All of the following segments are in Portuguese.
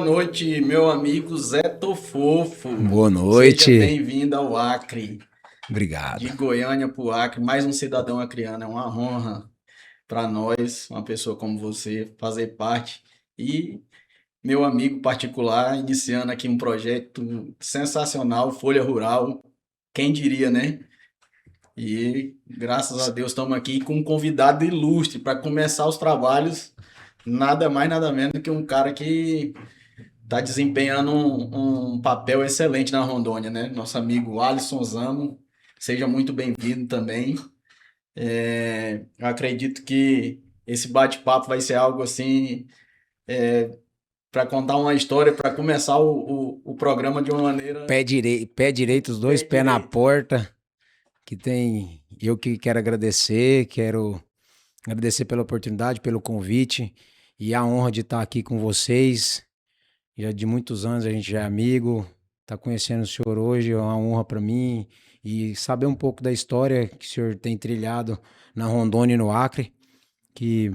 boa noite, meu amigo Zé Tofofo. Boa Seja noite. bem-vindo ao Acre, Obrigado. de Goiânia para o Acre, mais um cidadão acreano. É uma honra para nós, uma pessoa como você, fazer parte. E meu amigo particular, iniciando aqui um projeto sensacional, Folha Rural, quem diria, né? E graças a Deus estamos aqui com um convidado ilustre para começar os trabalhos. Nada mais, nada menos do que um cara que está desempenhando um papel excelente na Rondônia, né? Nosso amigo Alisson Zamo, seja muito bem-vindo também. Eu acredito que esse bate-papo vai ser algo assim para contar uma história, para começar o programa de uma maneira Pé direito, os dois pé pés na direito. porta, que tem. Eu que quero agradecer pela oportunidade, pelo convite e a honra de estar aqui com vocês. Já de muitos anos a gente já é amigo, tá conhecendo o senhor hoje é uma honra para mim e saber um pouco da história que o senhor tem trilhado na Rondônia e no Acre, que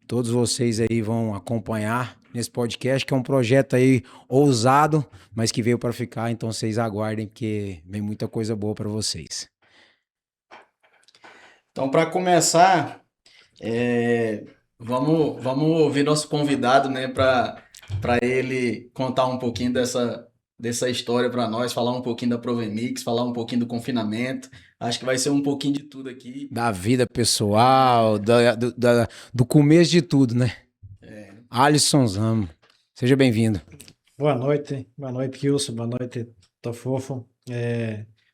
todos vocês aí vão acompanhar nesse podcast, que é um projeto aí ousado, mas que veio para ficar, então vocês aguardem, porque vem muita coisa boa para vocês. Então, para começar, vamos ouvir nosso convidado, né, para ele contar um pouquinho dessa história para nós, falar um pouquinho da Provemix, falar um pouquinho do confinamento. Acho que vai ser um pouquinho de tudo aqui. Da vida pessoal, do começo de tudo, né? Alisson Zamo, seja bem-vindo. Boa noite, Kilson, boa noite, tô fofo.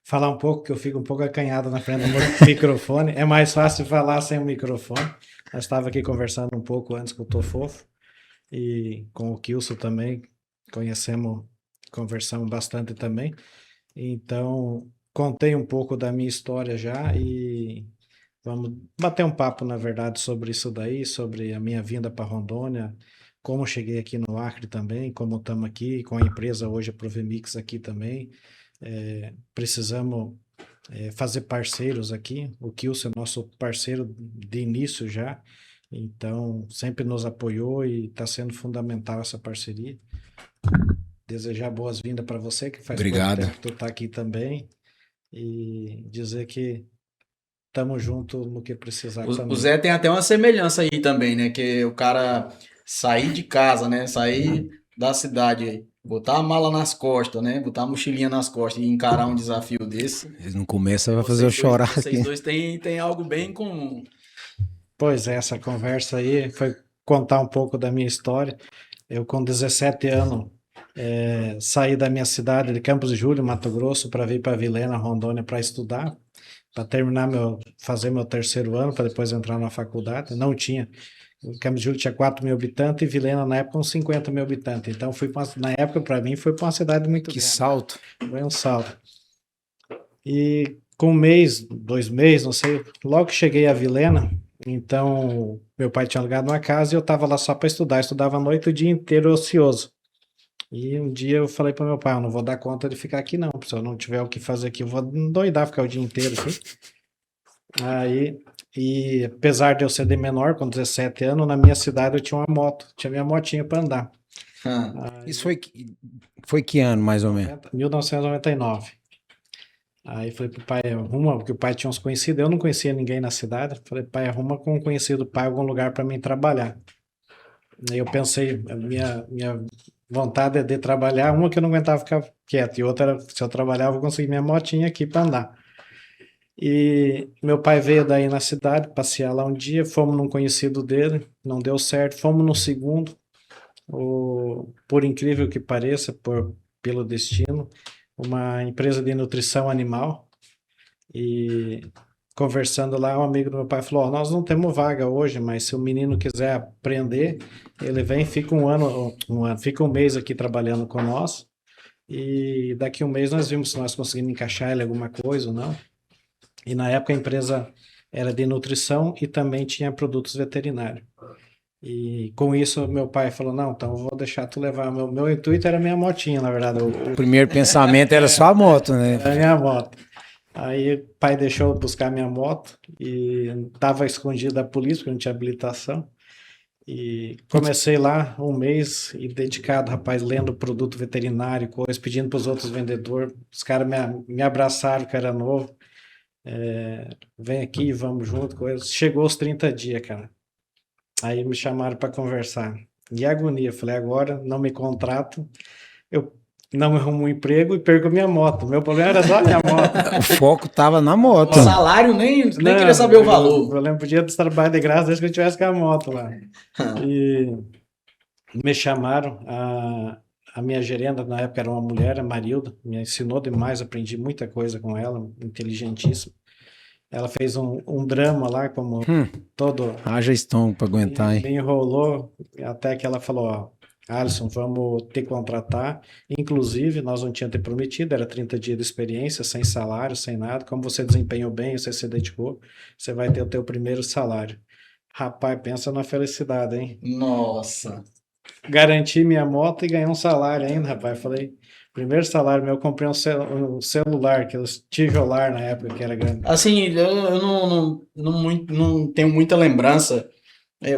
Falar um pouco, que eu fico um pouco acanhado na frente do microfone, é mais fácil falar sem o microfone. Nós estava aqui conversando um pouco antes com o Tô Fofo e com o Kilson também, conversamos bastante também. Então, contei um pouco da minha história já e vamos bater um papo, na verdade, sobre isso daí, sobre a minha vinda para Rondônia, como cheguei aqui no Acre também, como estamos aqui com a empresa hoje, a Provemix aqui também. Precisamos fazer parceiros aqui. O Kilson é nosso parceiro de início já, então sempre nos apoiou e está sendo fundamental essa parceria. Desejar boas-vindas para você, que faz pouco Obrigado. tempo que tu está aqui também, e dizer que estamos juntos no que precisar O também. Zé tem até uma semelhança aí também, né? Que o cara sair de casa, né? Sair da cidade, botar a mala nas costas, né? Botar a mochilinha nas costas e encarar um desafio desse. Eles não começam, vai fazer eu chorar Vocês aqui. dois têm algo bem em comum. Pois é, essa conversa aí foi contar um pouco da minha história. Eu, com 17 anos, saí da minha cidade de Campos de Júlio, Mato Grosso, para vir para Vilhena, Rondônia, para estudar, para fazer meu terceiro ano, para depois entrar na faculdade. Não tinha. Campos de Júlio tinha 4 mil habitantes e Vilhena, na época, uns 50 mil habitantes. Então, na época, para mim, foi para uma cidade muito Que grande. salto. Foi um salto. E com um mês, 2 meses, não sei, logo que cheguei a Vilhena, então meu pai tinha alugado uma casa e eu estava lá só para estudar. Estudava à noite o dia inteiro ocioso. E um dia eu falei para meu pai, eu não vou dar conta de ficar aqui não, se eu não tiver o que fazer aqui, eu vou endoidar ficar o dia inteiro aqui. Aí, e apesar de eu ser de menor, com 17 anos, na minha cidade eu tinha uma moto, tinha minha motinha para andar. Isso foi que ano, mais ou menos? 1999. Aí falei pro pai, arruma, porque o pai tinha uns conhecidos, eu não conhecia ninguém na cidade. Falei, pai, arruma com um conhecido pai algum lugar para mim trabalhar. Aí eu pensei, a minha vontade é de trabalhar, uma que eu não aguentava ficar quieto, e outra era, se eu trabalhar, eu vou conseguir minha motinha aqui para andar. E meu pai veio daí na cidade, passear lá um dia, fomos num conhecido dele, não deu certo, fomos no segundo, por incrível que pareça, pelo destino, uma empresa de nutrição animal, e conversando lá, um amigo do meu pai falou, nós não temos vaga hoje, mas se o menino quiser aprender, ele vem, fica fica um mês aqui trabalhando com nós, e daqui um mês nós vimos se nós conseguimos encaixar ele alguma coisa ou não. E na época a empresa era de nutrição e também tinha produtos veterinários. E com isso meu pai falou, não, então eu vou deixar tu levar. Meu intuito era minha motinha, na verdade. O primeiro pensamento era só a moto, né? Era minha moto. Aí o pai deixou eu buscar minha moto e estava escondido da polícia, porque não tinha habilitação. E comecei lá um mês e dedicado, rapaz, lendo produto veterinário, coisa, pedindo para os outros vendedores. Os caras me abraçaram, que era novo. Vem aqui, vamos junto, coisa. Chegou os 30 dias, cara. Aí me chamaram para conversar. E agonia, falei, agora não me contrato, eu não arrumo um emprego e perco minha moto. Meu problema era só a minha moto. O foco tava na O moto. salário nem queria Não, saber o eu valor. lembro, podia trabalhar de graça desde que eu tivesse com a moto lá. E me chamaram, a minha gerenda na época era uma mulher, a Marilda, me ensinou demais, aprendi muita coisa com ela, inteligentíssima. Ela fez um drama lá, como todo, Haja estômago pra aguentar, me hein? enrolou, até que ela falou, ó, Alisson, vamos te contratar. Inclusive, nós não tínhamos te prometido, era 30 dias de experiência, sem salário, sem nada. Como você desempenhou bem, você se dedicou, você vai ter o teu primeiro salário. Rapaz, pensa na felicidade, hein? Nossa. Garanti minha moto e ganhei um salário ainda, rapaz. Falei, primeiro salário meu, eu comprei um celular, aqueles tijolar na época que era grande. Assim, eu não tenho muita lembrança.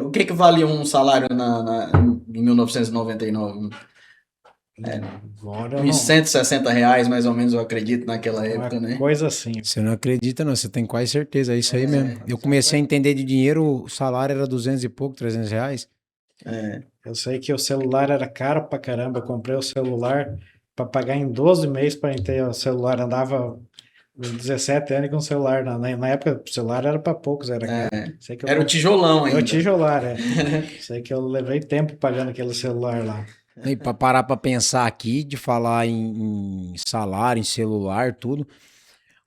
O que valia um salário em 1999? Agora eu Uns não. R$ 160, mais ou menos, eu acredito, naquela Uma época, né? coisa assim. Você não acredita, não. Você tem quase certeza. É isso aí mesmo. Eu comecei a entender de dinheiro, o salário era 200 e pouco, R$ 300. Eu sei que o celular era caro pra caramba. Eu comprei o celular para pagar em 12 meses para ter o celular. Andava 17 anos com o celular. Na época, o celular era para poucos, era caro. Sei que eu Era o tijolão Era o ainda. tijolar, é. Sei que eu levei tempo pagando aquele celular lá. E para parar para pensar aqui, de falar em salário, em celular, tudo,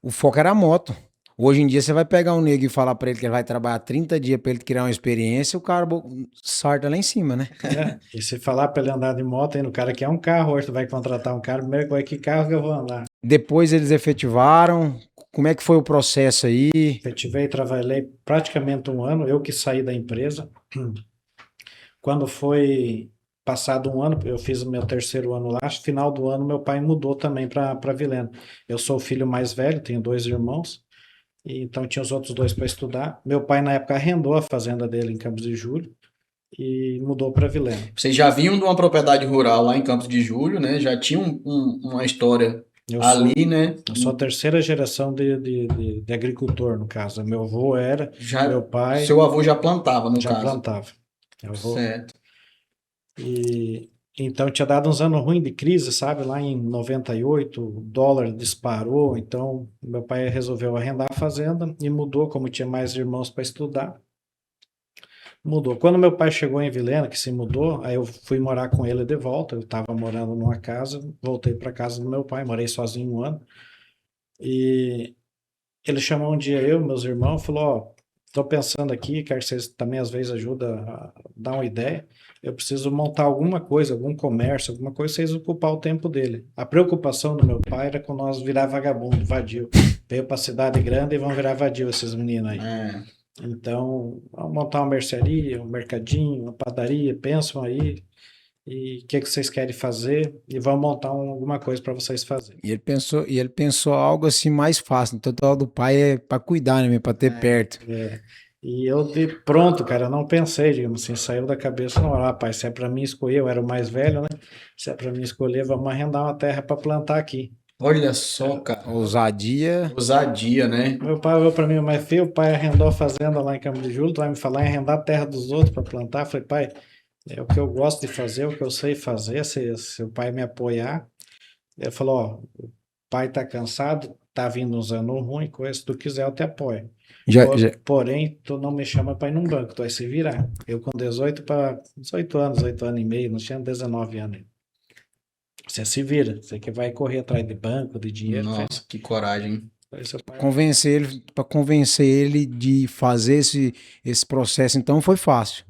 o foco era a moto. Hoje em dia você vai pegar um nego e falar para ele que ele vai trabalhar 30 dias para ele criar uma experiência, o cara sarta lá em cima, né? E se falar para ele andar de moto, aí no cara quer um carro, hoje tu vai contratar um cara, primeiro coisa, que carro que eu vou andar? Depois eles efetivaram. Como é que foi o processo aí? Efetivei, trabalhei praticamente um ano, eu que saí da empresa. Quando foi passado um ano, eu fiz o meu terceiro ano lá, final do ano meu pai mudou também para Vilhena. Eu sou o filho mais velho, tenho dois irmãos, e então tinha os outros dois para estudar. Meu pai na época arrendou a fazenda dele em Campos de Júlio e mudou para Vilhena. Vocês já vinham de uma propriedade rural lá em Campos de Júlio, né? Já tinham uma história ali, né? Eu sou a terceira geração de agricultor, no caso. Meu avô era, meu pai Seu avô já plantava, no já caso. plantava. Meu avô, Certo. e então tinha dado uns anos ruins de crise, sabe? Lá em 98, o dólar disparou, então meu pai resolveu arrendar a fazenda e mudou, como tinha mais irmãos para estudar. Mudou. Quando meu pai chegou em Vilhena, que se mudou, aí eu fui morar com ele de volta. Eu estava morando numa casa, voltei para casa do meu pai, morei sozinho um ano. E ele chamou um dia eu, meus irmãos, falou: Ó, tô pensando aqui, quero que vocês também às vezes ajudem a dar uma ideia. Eu preciso montar alguma coisa, algum comércio, alguma coisa, vocês ocupar o tempo dele. A preocupação do meu pai era com nós virar vagabundo, vadio. Veio para cidade grande e vão virar vadio esses meninos aí. Então, vamos montar uma mercearia, um mercadinho, uma padaria, pensam aí e o que vocês querem fazer e vão montar alguma coisa para vocês fazerem. E ele pensou algo assim mais fácil. Então, o total do pai é para cuidar, né? Para ter perto. E eu de pronto, cara, não pensei, digamos assim, saiu da cabeça, não, rapaz, se é para mim escolher, eu era o mais velho, né? Se é para mim escolher, vamos arrendar uma terra para plantar aqui. Olha só, cara. Ousadia. Ousadia, né? Meu pai olhou para mim, mas filho, o pai arrendou a fazenda lá em Campos de Júlio, tu vai me falar em arrendar a terra dos outros para plantar? Eu falei, pai, é o que eu gosto de fazer, o que eu sei fazer, se o pai me apoiar. Ele falou, ó, o pai tá cansado, tá vindo uns anos ruins, coisa, se tu quiser eu te apoio. Porém, tu não me chama para ir num banco, tu vai se virar. Eu com 18 anos, 8 anos e meio, não tinha 19 anos. Você se vira, você que vai correr atrás de banco, de dinheiro. Nossa, que coragem. Para convencer ele de fazer esse processo, então foi fácil.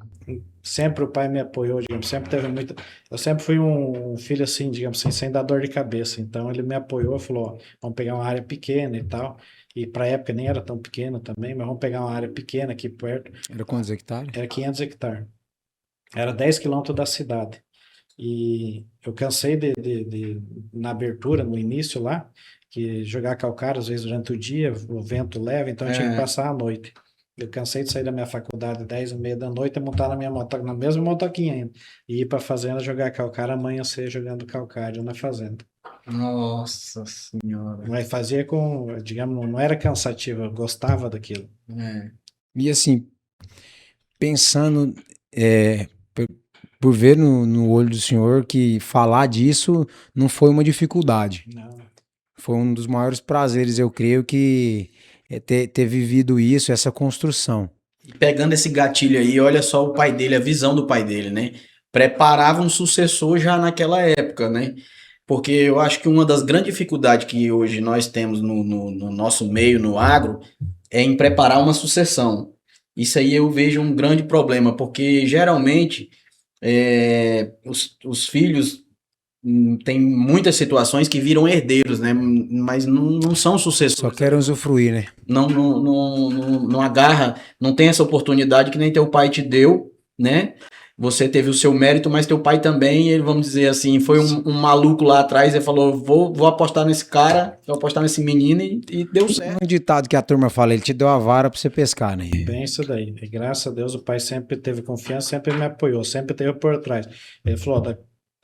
Sempre o pai me apoiou, digamos, sempre teve muito. Eu sempre fui um filho assim, digamos assim, sem dar dor de cabeça. Então ele me apoiou, falou: ó, vamos pegar uma área pequena e tal. E para a época nem era tão pequena também, mas vamos pegar uma área pequena aqui perto. Era quantos hectares? Era 500 hectares. Era 10 quilômetros da cidade. E eu cansei na abertura, no início lá, que jogar calcário às vezes durante o dia, o vento leva, então eu tinha que passar a noite. Eu cansei de sair da minha faculdade 10h30 da noite e montar na minha moto, na mesma motoquinha ainda. E ir pra fazenda jogar calcário, amanhecer jogando calcário na fazenda. Nossa senhora. Mas fazia com, digamos, não era cansativo, eu gostava daquilo. É. E assim, pensando, por, por ver no olho do senhor que falar disso não foi uma dificuldade. Não. Foi um dos maiores prazeres, eu creio, que é ter vivido isso, essa construção. E pegando esse gatilho aí, olha só o pai dele, a visão do pai dele, né? Preparava um sucessor já naquela época, né? Porque eu acho que uma das grandes dificuldades que hoje nós temos no nosso meio, no agro, é em preparar uma sucessão. Isso aí eu vejo um grande problema, porque geralmente os filhos tem muitas situações que viram herdeiros, né? Mas não são Só sucessores. querem usufruir, né? Não agarra, não tem essa oportunidade que nem teu pai te deu, né? Você teve o seu mérito, mas teu pai também, ele, vamos dizer assim, foi um maluco lá atrás e falou: vou apostar nesse cara, vou apostar nesse menino e deu certo. Um ditado que a turma fala, ele te deu a vara pra você pescar, né? Bem isso daí. E graças a Deus o pai sempre teve confiança, sempre me apoiou, sempre teve por trás. Ele falou,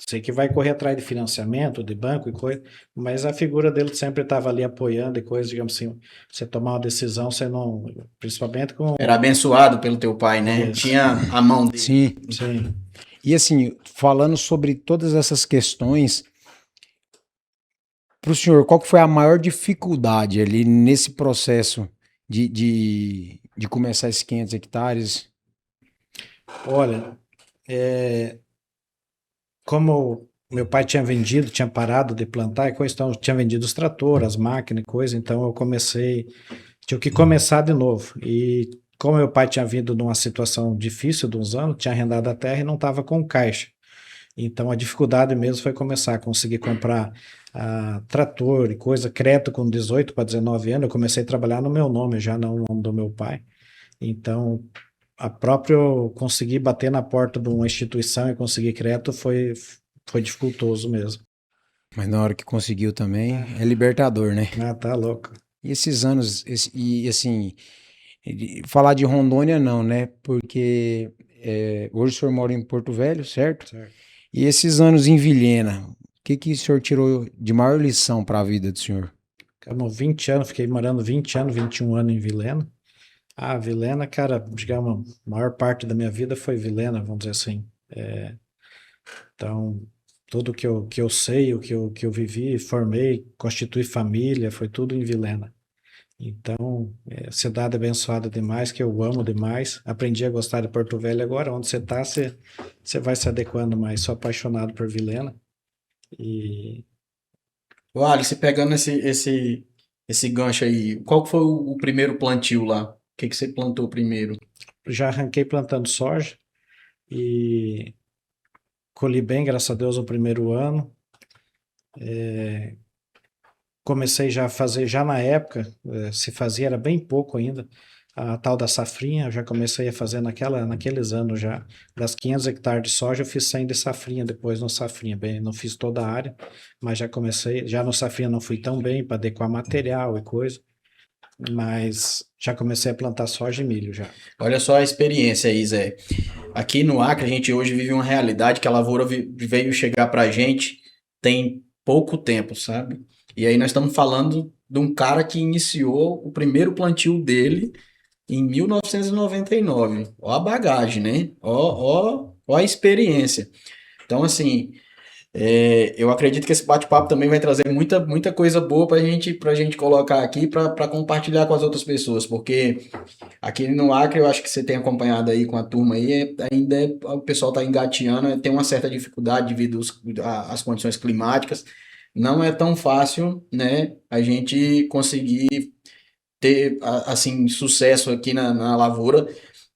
sei que vai correr atrás de financiamento, de banco e coisa, mas a figura dele sempre estava ali apoiando e coisa, digamos assim, você tomar uma decisão, você não, principalmente com... Era abençoado pelo teu pai, né? Isso. Tinha a mão dele. Sim. Sim. E assim, falando sobre todas essas questões, para o senhor, qual que foi a maior dificuldade ali nesse processo de começar esses 500 hectares? Olha, como meu pai tinha vendido, tinha parado de plantar e coisa, então tinha vendido os tratores, as máquinas e coisa, então eu tinha que começar de novo. E como meu pai tinha vindo numa situação difícil de uns anos, tinha arrendado a terra e não estava com caixa. Então a dificuldade mesmo foi começar a conseguir comprar trator e coisa, crédito com 18 para 19 anos. Eu comecei a trabalhar no meu nome, já não no nome do meu pai. Então, eu conseguir bater na porta de uma instituição e conseguir crédito foi dificultoso mesmo. Mas na hora que conseguiu também, é libertador, né? Ah, tá louco. E esses anos, e assim, falar de Rondônia não, né? Porque hoje o senhor mora em Porto Velho, certo? Certo. E esses anos em Vilhena, o que o senhor tirou de maior lição para a vida do senhor? Ficamos 20 anos, fiquei morando 20 anos, 21 anos em Vilhena. Vilhena, cara, digamos, a maior parte da minha vida foi Vilhena, vamos dizer assim. Então, tudo que eu sei, o que eu vivi, formei, constituí família, foi tudo em Vilhena. Então, cidade abençoada demais, que eu amo demais. Aprendi a gostar de Porto Velho agora. Onde você está, você vai se adequando mais. Sou apaixonado por Vilhena. E Ô, Alice, pegando esse gancho aí, qual que foi o primeiro plantio lá? O que você plantou primeiro? já arranquei plantando soja e colhi bem, graças a Deus, o primeiro ano. Comecei já a fazer, já na época, se fazia, era bem pouco ainda, a tal da safrinha, eu já comecei a fazer naqueles anos já. Das 500 hectares de soja, eu fiz 100 de safrinha, depois no safrinha, bem, não fiz toda a área, mas já comecei, já no safrinha não fui tão bem para adequar material e coisa, mas já comecei a plantar soja e milho já. Olha só a experiência aí, Zé. Aqui no Acre, a gente hoje vive uma realidade que a lavoura veio chegar pra gente tem pouco tempo, sabe? E aí nós estamos falando de um cara que iniciou o primeiro plantio dele em 1999. Ó a bagagem, né? Ó a experiência. Então, assim, eu acredito que esse bate-papo também vai trazer muita coisa boa pra gente colocar aqui para compartilhar com as outras pessoas, porque aqui no Acre eu acho que você tem acompanhado aí com a turma aí, o pessoal está engateando, tem uma certa dificuldade devido às condições climáticas. Não é tão fácil, né, a gente conseguir ter assim sucesso aqui na lavoura.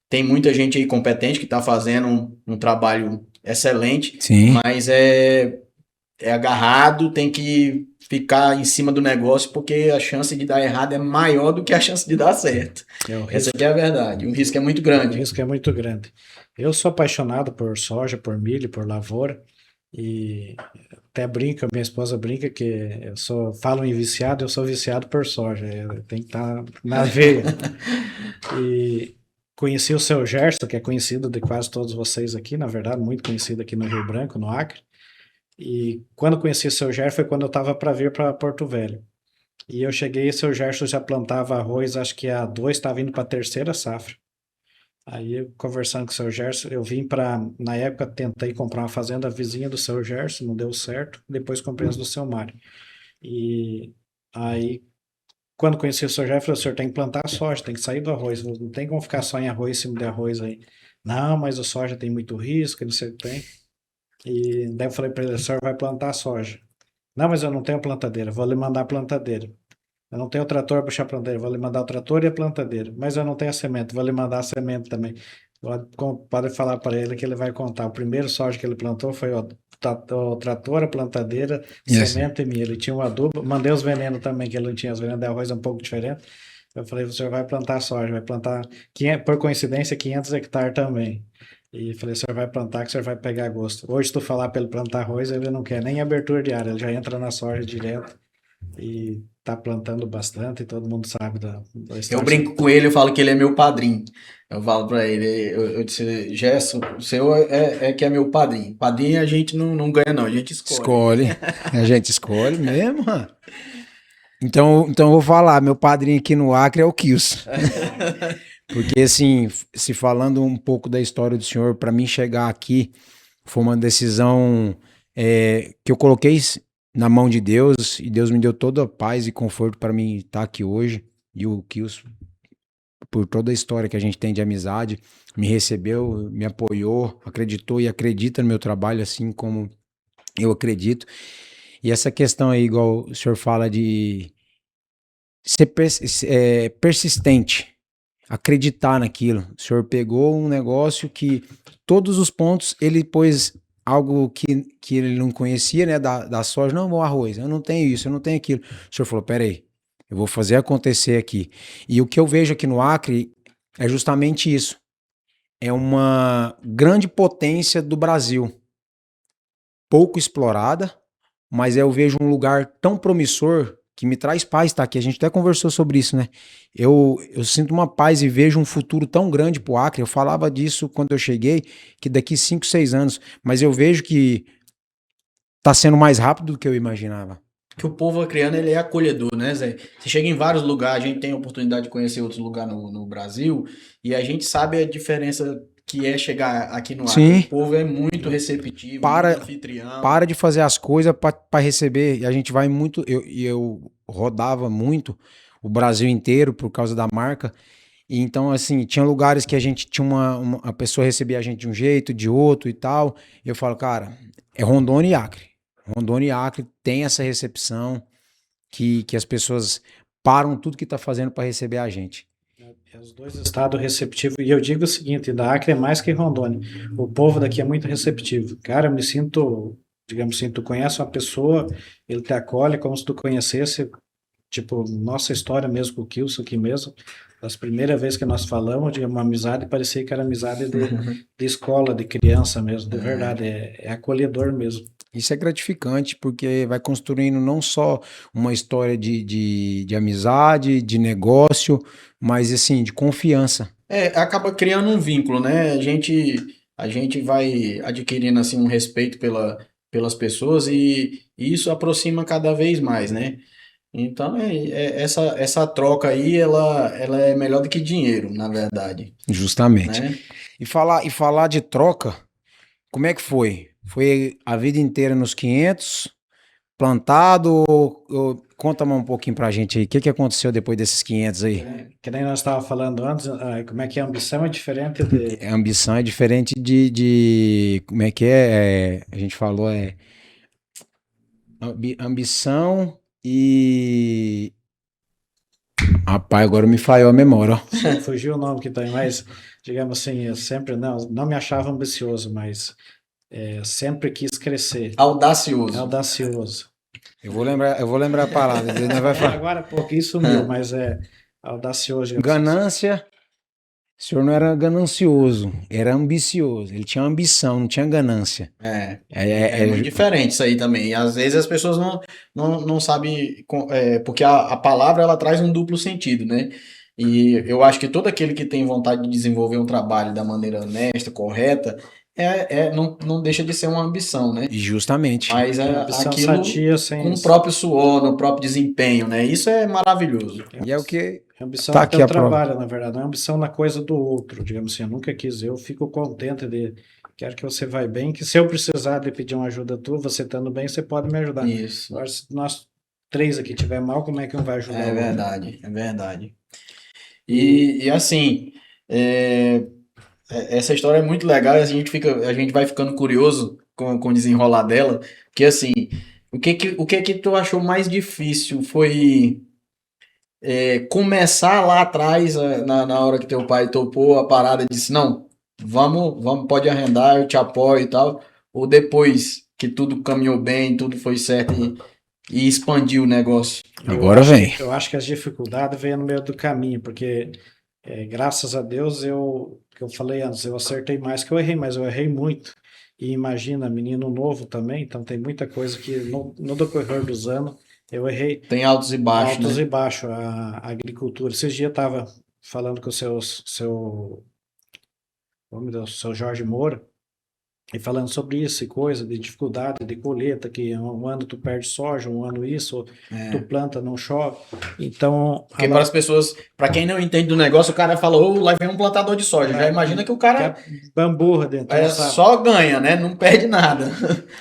Tem muita gente aí competente que está fazendo um trabalho excelente, Sim. mas é agarrado, tem que ficar em cima do negócio, porque a chance de dar errado é maior do que a chance de dar certo. Essa aqui é a verdade. O risco é muito O grande. risco é muito grande. Eu sou apaixonado por soja, por milho, por lavoura, e até brinca, minha esposa brinca que falo em viciado, eu sou viciado por soja, tem que estar na veia. E conheci o seu Gerson, que é conhecido de quase todos vocês aqui, na verdade, muito conhecido aqui no Rio Branco, no Acre. E quando conheci o seu Gerson foi quando eu estava para vir para Porto Velho. E eu cheguei e o seu Gerson já plantava arroz, acho que há 2, estava indo para a terceira safra. Aí, eu, conversando com o seu Gerson, eu vim para, na época, tentei comprar uma fazenda vizinha do seu Gerson, não deu certo. Depois comprei as do seu Mário. E aí, quando conheci o seu Gerson, eu falei, o senhor tem que plantar soja, tem que sair do arroz, não tem como ficar só em arroz, em cima de arroz aí. Não, mas o soja tem muito risco, não sei o que tem. E daí eu falei para ele, o senhor vai plantar soja. Não, mas eu não tenho plantadeira, vou lhe mandar a plantadeira. Eu não tenho o trator para puxar a plantadeira, vou lhe mandar o trator e a plantadeira. Mas eu não tenho a semente, vou lhe mandar a semente também. Pode falar para ele que ele vai contar. O primeiro soja que ele plantou foi o trator, a plantadeira, Yes. semente e milho. Ele tinha um adubo, mandei os venenos também, que ele não tinha. Os venenos de arroz é um pouco diferente. Eu falei, o senhor vai plantar soja, vai plantar, 500, por coincidência, 500 hectares também. E falei, o senhor vai plantar que o senhor vai pegar gosto. Hoje, se tu falar para ele plantar arroz, ele não quer nem abertura de área, ele já entra na soja direto e tá plantando bastante, e todo mundo sabe da Eu história. brinco com ele, eu falo que ele é meu padrinho. Eu falo pra ele, eu disse, Gerson, o seu é que é meu padrinho. Padrinho a gente não ganha, não, a gente escolhe. Escolhe. A gente escolhe mesmo, mano. Então eu vou falar, meu padrinho aqui no Acre é o Kilson. Porque assim, se falando um pouco da história do senhor, para mim chegar aqui foi uma decisão que eu coloquei na mão de Deus, e Deus me deu toda a paz e conforto para mim estar aqui hoje. E o Kilson, por toda a história que a gente tem de amizade, me recebeu, me apoiou, acreditou e acredita no meu trabalho assim como eu acredito. E essa questão aí, igual o senhor fala de ser persistente, acreditar naquilo. O senhor pegou um negócio que todos os pontos ele pôs algo que ele não conhecia, né, da soja. Não, o arroz, eu não tenho isso, eu não tenho aquilo. O senhor falou, peraí, eu vou fazer acontecer aqui. E o que eu vejo aqui no Acre é justamente isso. É uma grande potência do Brasil, pouco explorada, mas eu vejo um lugar tão promissor que me traz paz estar aqui. A gente até conversou sobre isso, né? Eu sinto uma paz e vejo um futuro tão grande pro Acre. Eu falava disso quando eu cheguei, que daqui 5, 6 anos, mas eu vejo que tá sendo mais rápido do que eu imaginava. Que o povo acreano, ele é acolhedor, né, Zé? Você chega em vários lugares, a gente tem a oportunidade de conhecer outros lugares no Brasil, e a gente sabe a diferença que é chegar aqui no Acre. Sim. O povo é muito receptivo, Para- muito anfitrião. Para de fazer as coisas para receber. E a gente vai muito. Eu rodava muito o Brasil inteiro por causa da marca. E então, assim, tinha lugares que a gente tinha a pessoa recebia a gente de um jeito, de outro e tal. E eu falo, cara, é Rondônia e Acre. Rondônia e Acre tem essa recepção que as pessoas param tudo que tá fazendo para receber a gente. É os dois estados receptivos. E eu digo o seguinte, da Acre é mais que Rondônia. O povo daqui é muito receptivo. Cara, eu me sinto, digamos assim, tu conhece uma pessoa, ele te acolhe como se tu conhecesse, tipo, nossa história mesmo com o Kilson aqui mesmo. Das primeiras vezes que nós falamos de uma amizade, parecia que era amizade de escola, de criança mesmo, de verdade. É acolhedor mesmo. Isso é gratificante porque vai construindo não só uma história de amizade, de negócio, mas assim, de confiança. Acaba criando um vínculo, né? A gente vai adquirindo assim um respeito pelas pessoas e isso aproxima cada vez mais, né? Então, essa troca aí, ela é melhor do que dinheiro, na verdade, Justamente. né? E falar de troca, como é que foi? Foi a vida inteira nos 500, plantado? Conta um pouquinho pra gente aí. O que aconteceu depois desses 500 aí? Que nem nós estávamos falando antes, como é que a ambição é diferente de... A ambição é diferente como é que a gente falou, ambição e... Rapaz, agora me falhou a memória, ó. Fugiu o nome que tem, mas, digamos assim, eu sempre não me achava ambicioso, mas sempre quis crescer. Audacioso. Audacioso. Eu vou lembrar a palavra. Nós vai falar. Agora há pouquinho sumiu, mas é audacioso. digamos assim. Ganância. O senhor não era ganancioso, era ambicioso. Ele tinha ambição, não tinha ganância. É muito diferente isso aí também. E às vezes as pessoas não sabem, porque a palavra ela traz um duplo sentido, né? E eu acho que todo aquele que tem vontade de desenvolver um trabalho da maneira honesta, correta, não deixa de ser uma ambição, né? E justamente. Mas é Ambição aquilo sadia, sem. com o próprio suor, no próprio desempenho, né? Isso é maravilhoso. E é o que Ambição tá no aqui teu a prova. trabalho, na verdade, não é ambição na coisa do outro, digamos assim. Eu nunca quis, eu fico contente quero que você vai bem, que se eu precisar de pedir uma ajuda tua, você estando bem, você pode me ajudar. Isso. Agora, se nós três aqui tiver mal, como é que um vai ajudar É o outro? verdade, é verdade. E assim, essa história é muito legal e a gente vai ficando curioso com o desenrolar dela, porque assim, o que que tu achou mais difícil foi começar lá atrás, na hora que teu pai topou a parada e disse, não, vamos, pode arrendar, eu te apoio e tal, ou depois que tudo caminhou bem, tudo foi certo e expandiu o negócio? Agora vem. Eu acho que as dificuldades vêm no meio do caminho, porque graças a Deus que eu falei antes, eu acertei mais que eu errei, mas eu errei muito. E imagina, menino novo também, então tem muita coisa que no decorrer dos anos eu errei. Tem altos e baixos, Altos né? e baixos. A agricultura. Esses dias eu estava falando com o seu Jorge Moura, e falando sobre isso e coisa, de dificuldade de colheita, que um ano tu perde soja, um ano isso, tu planta, não chove. Então, Porque para as pessoas, para quem não entende do negócio, o cara falou, lá vem um plantador de soja. Já imagina que o cara bamburra dentro, só ganha, né? Não perde nada.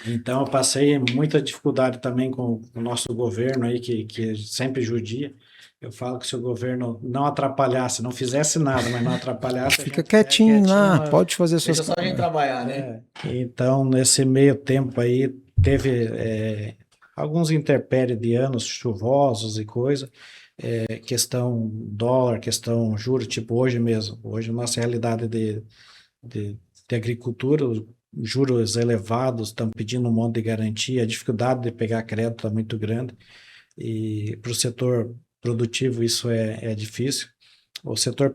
Então, eu passei muita dificuldade também com o nosso governo aí, que sempre judia. Eu falo que se o governo não atrapalhasse, não fizesse nada, mas não atrapalhasse, Fica quietinho lá, pode fazer suas Deixa só a gente trabalhar, né? Então, nesse meio tempo aí, teve alguns intempéries de anos chuvosos e coisa, questão dólar, questão juros, tipo hoje mesmo. Hoje, nossa realidade de agricultura, os juros elevados, estão pedindo um monte de garantia, a dificuldade de pegar crédito está muito grande, e para o setor produtivo isso é difícil. O setor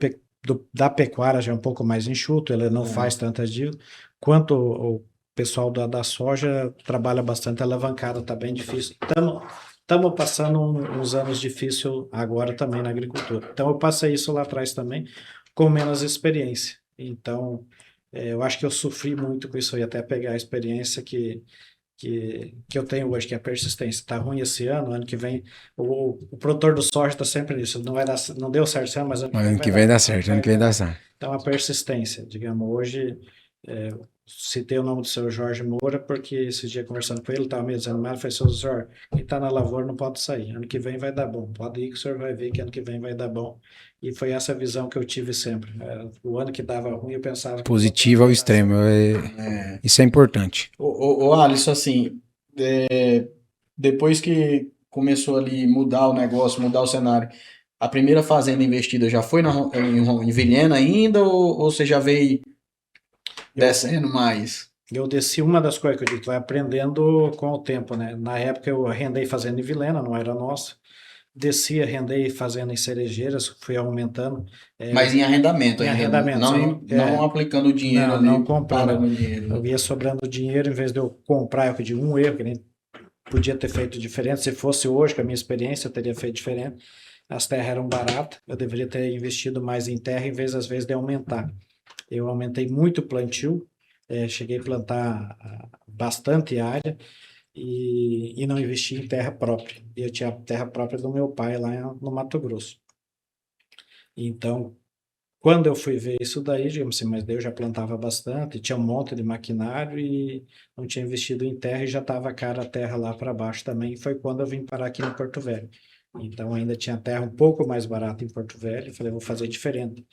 da pecuária já é um pouco mais enxuto, ele não faz tantas dívidas, quanto o pessoal da soja trabalha bastante alavancado, está bem difícil. Estamos passando uns anos difíceis agora também na agricultura. Então eu passei isso lá atrás também, com menos experiência. Então, eu acho que eu sofri muito com isso aí, até pegar a experiência que eu tenho hoje, que é a persistência. Está ruim esse ano que vem, o produtor do soja está sempre nisso, não vai dar, não deu certo esse ano, mas ano que vem dá certo, ano que vem dá certo. Então, a persistência, digamos, hoje, citei o nome do seu Jorge Moura, porque esse dia conversando com ele, estava meio desanimado, eu falei, seu Jorge, quem está na lavoura não pode sair, ano que vem vai dar bom, pode ir que o senhor vai ver que ano que vem vai dar bom. E foi essa visão que eu tive sempre. O ano que dava ruim, eu pensava... Positivo ao extremo, isso é importante. Ô Alisson, assim, depois que começou ali mudar o negócio, mudar o cenário, a primeira fazenda investida já foi em Vilhena ainda, ou você já veio descendo mais? Eu desci, uma das coisas que eu digo, tu vai aprendendo com o tempo, né? Na época eu arrendei fazenda em Vilhena, não era nossa. Desci, arrendei fazenda em Cerejeiras, fui aumentando. Mas em arrendamento Em ainda, arrendamento, não aplicando o dinheiro ali, não comprando. parando o dinheiro. Eu ia sobrando dinheiro, em vez de eu comprar, eu pedi um erro, que nem podia ter feito diferente. Se fosse hoje, com a minha experiência, eu teria feito diferente. As terras eram baratas, eu deveria ter investido mais em terra, em vez, às vezes, de aumentar. Eu aumentei muito o plantio, cheguei a plantar bastante área e não investi em terra própria. Eu tinha a terra própria do meu pai lá no Mato Grosso. Então, quando eu fui ver isso daí, digamos assim, mas daí eu já plantava bastante, tinha um monte de maquinário e não tinha investido em terra e já estava cara a terra lá para baixo também. Foi quando eu vim parar aqui no Porto Velho. Então ainda tinha terra um pouco mais barata em Porto Velho. Falei, vou fazer diferente.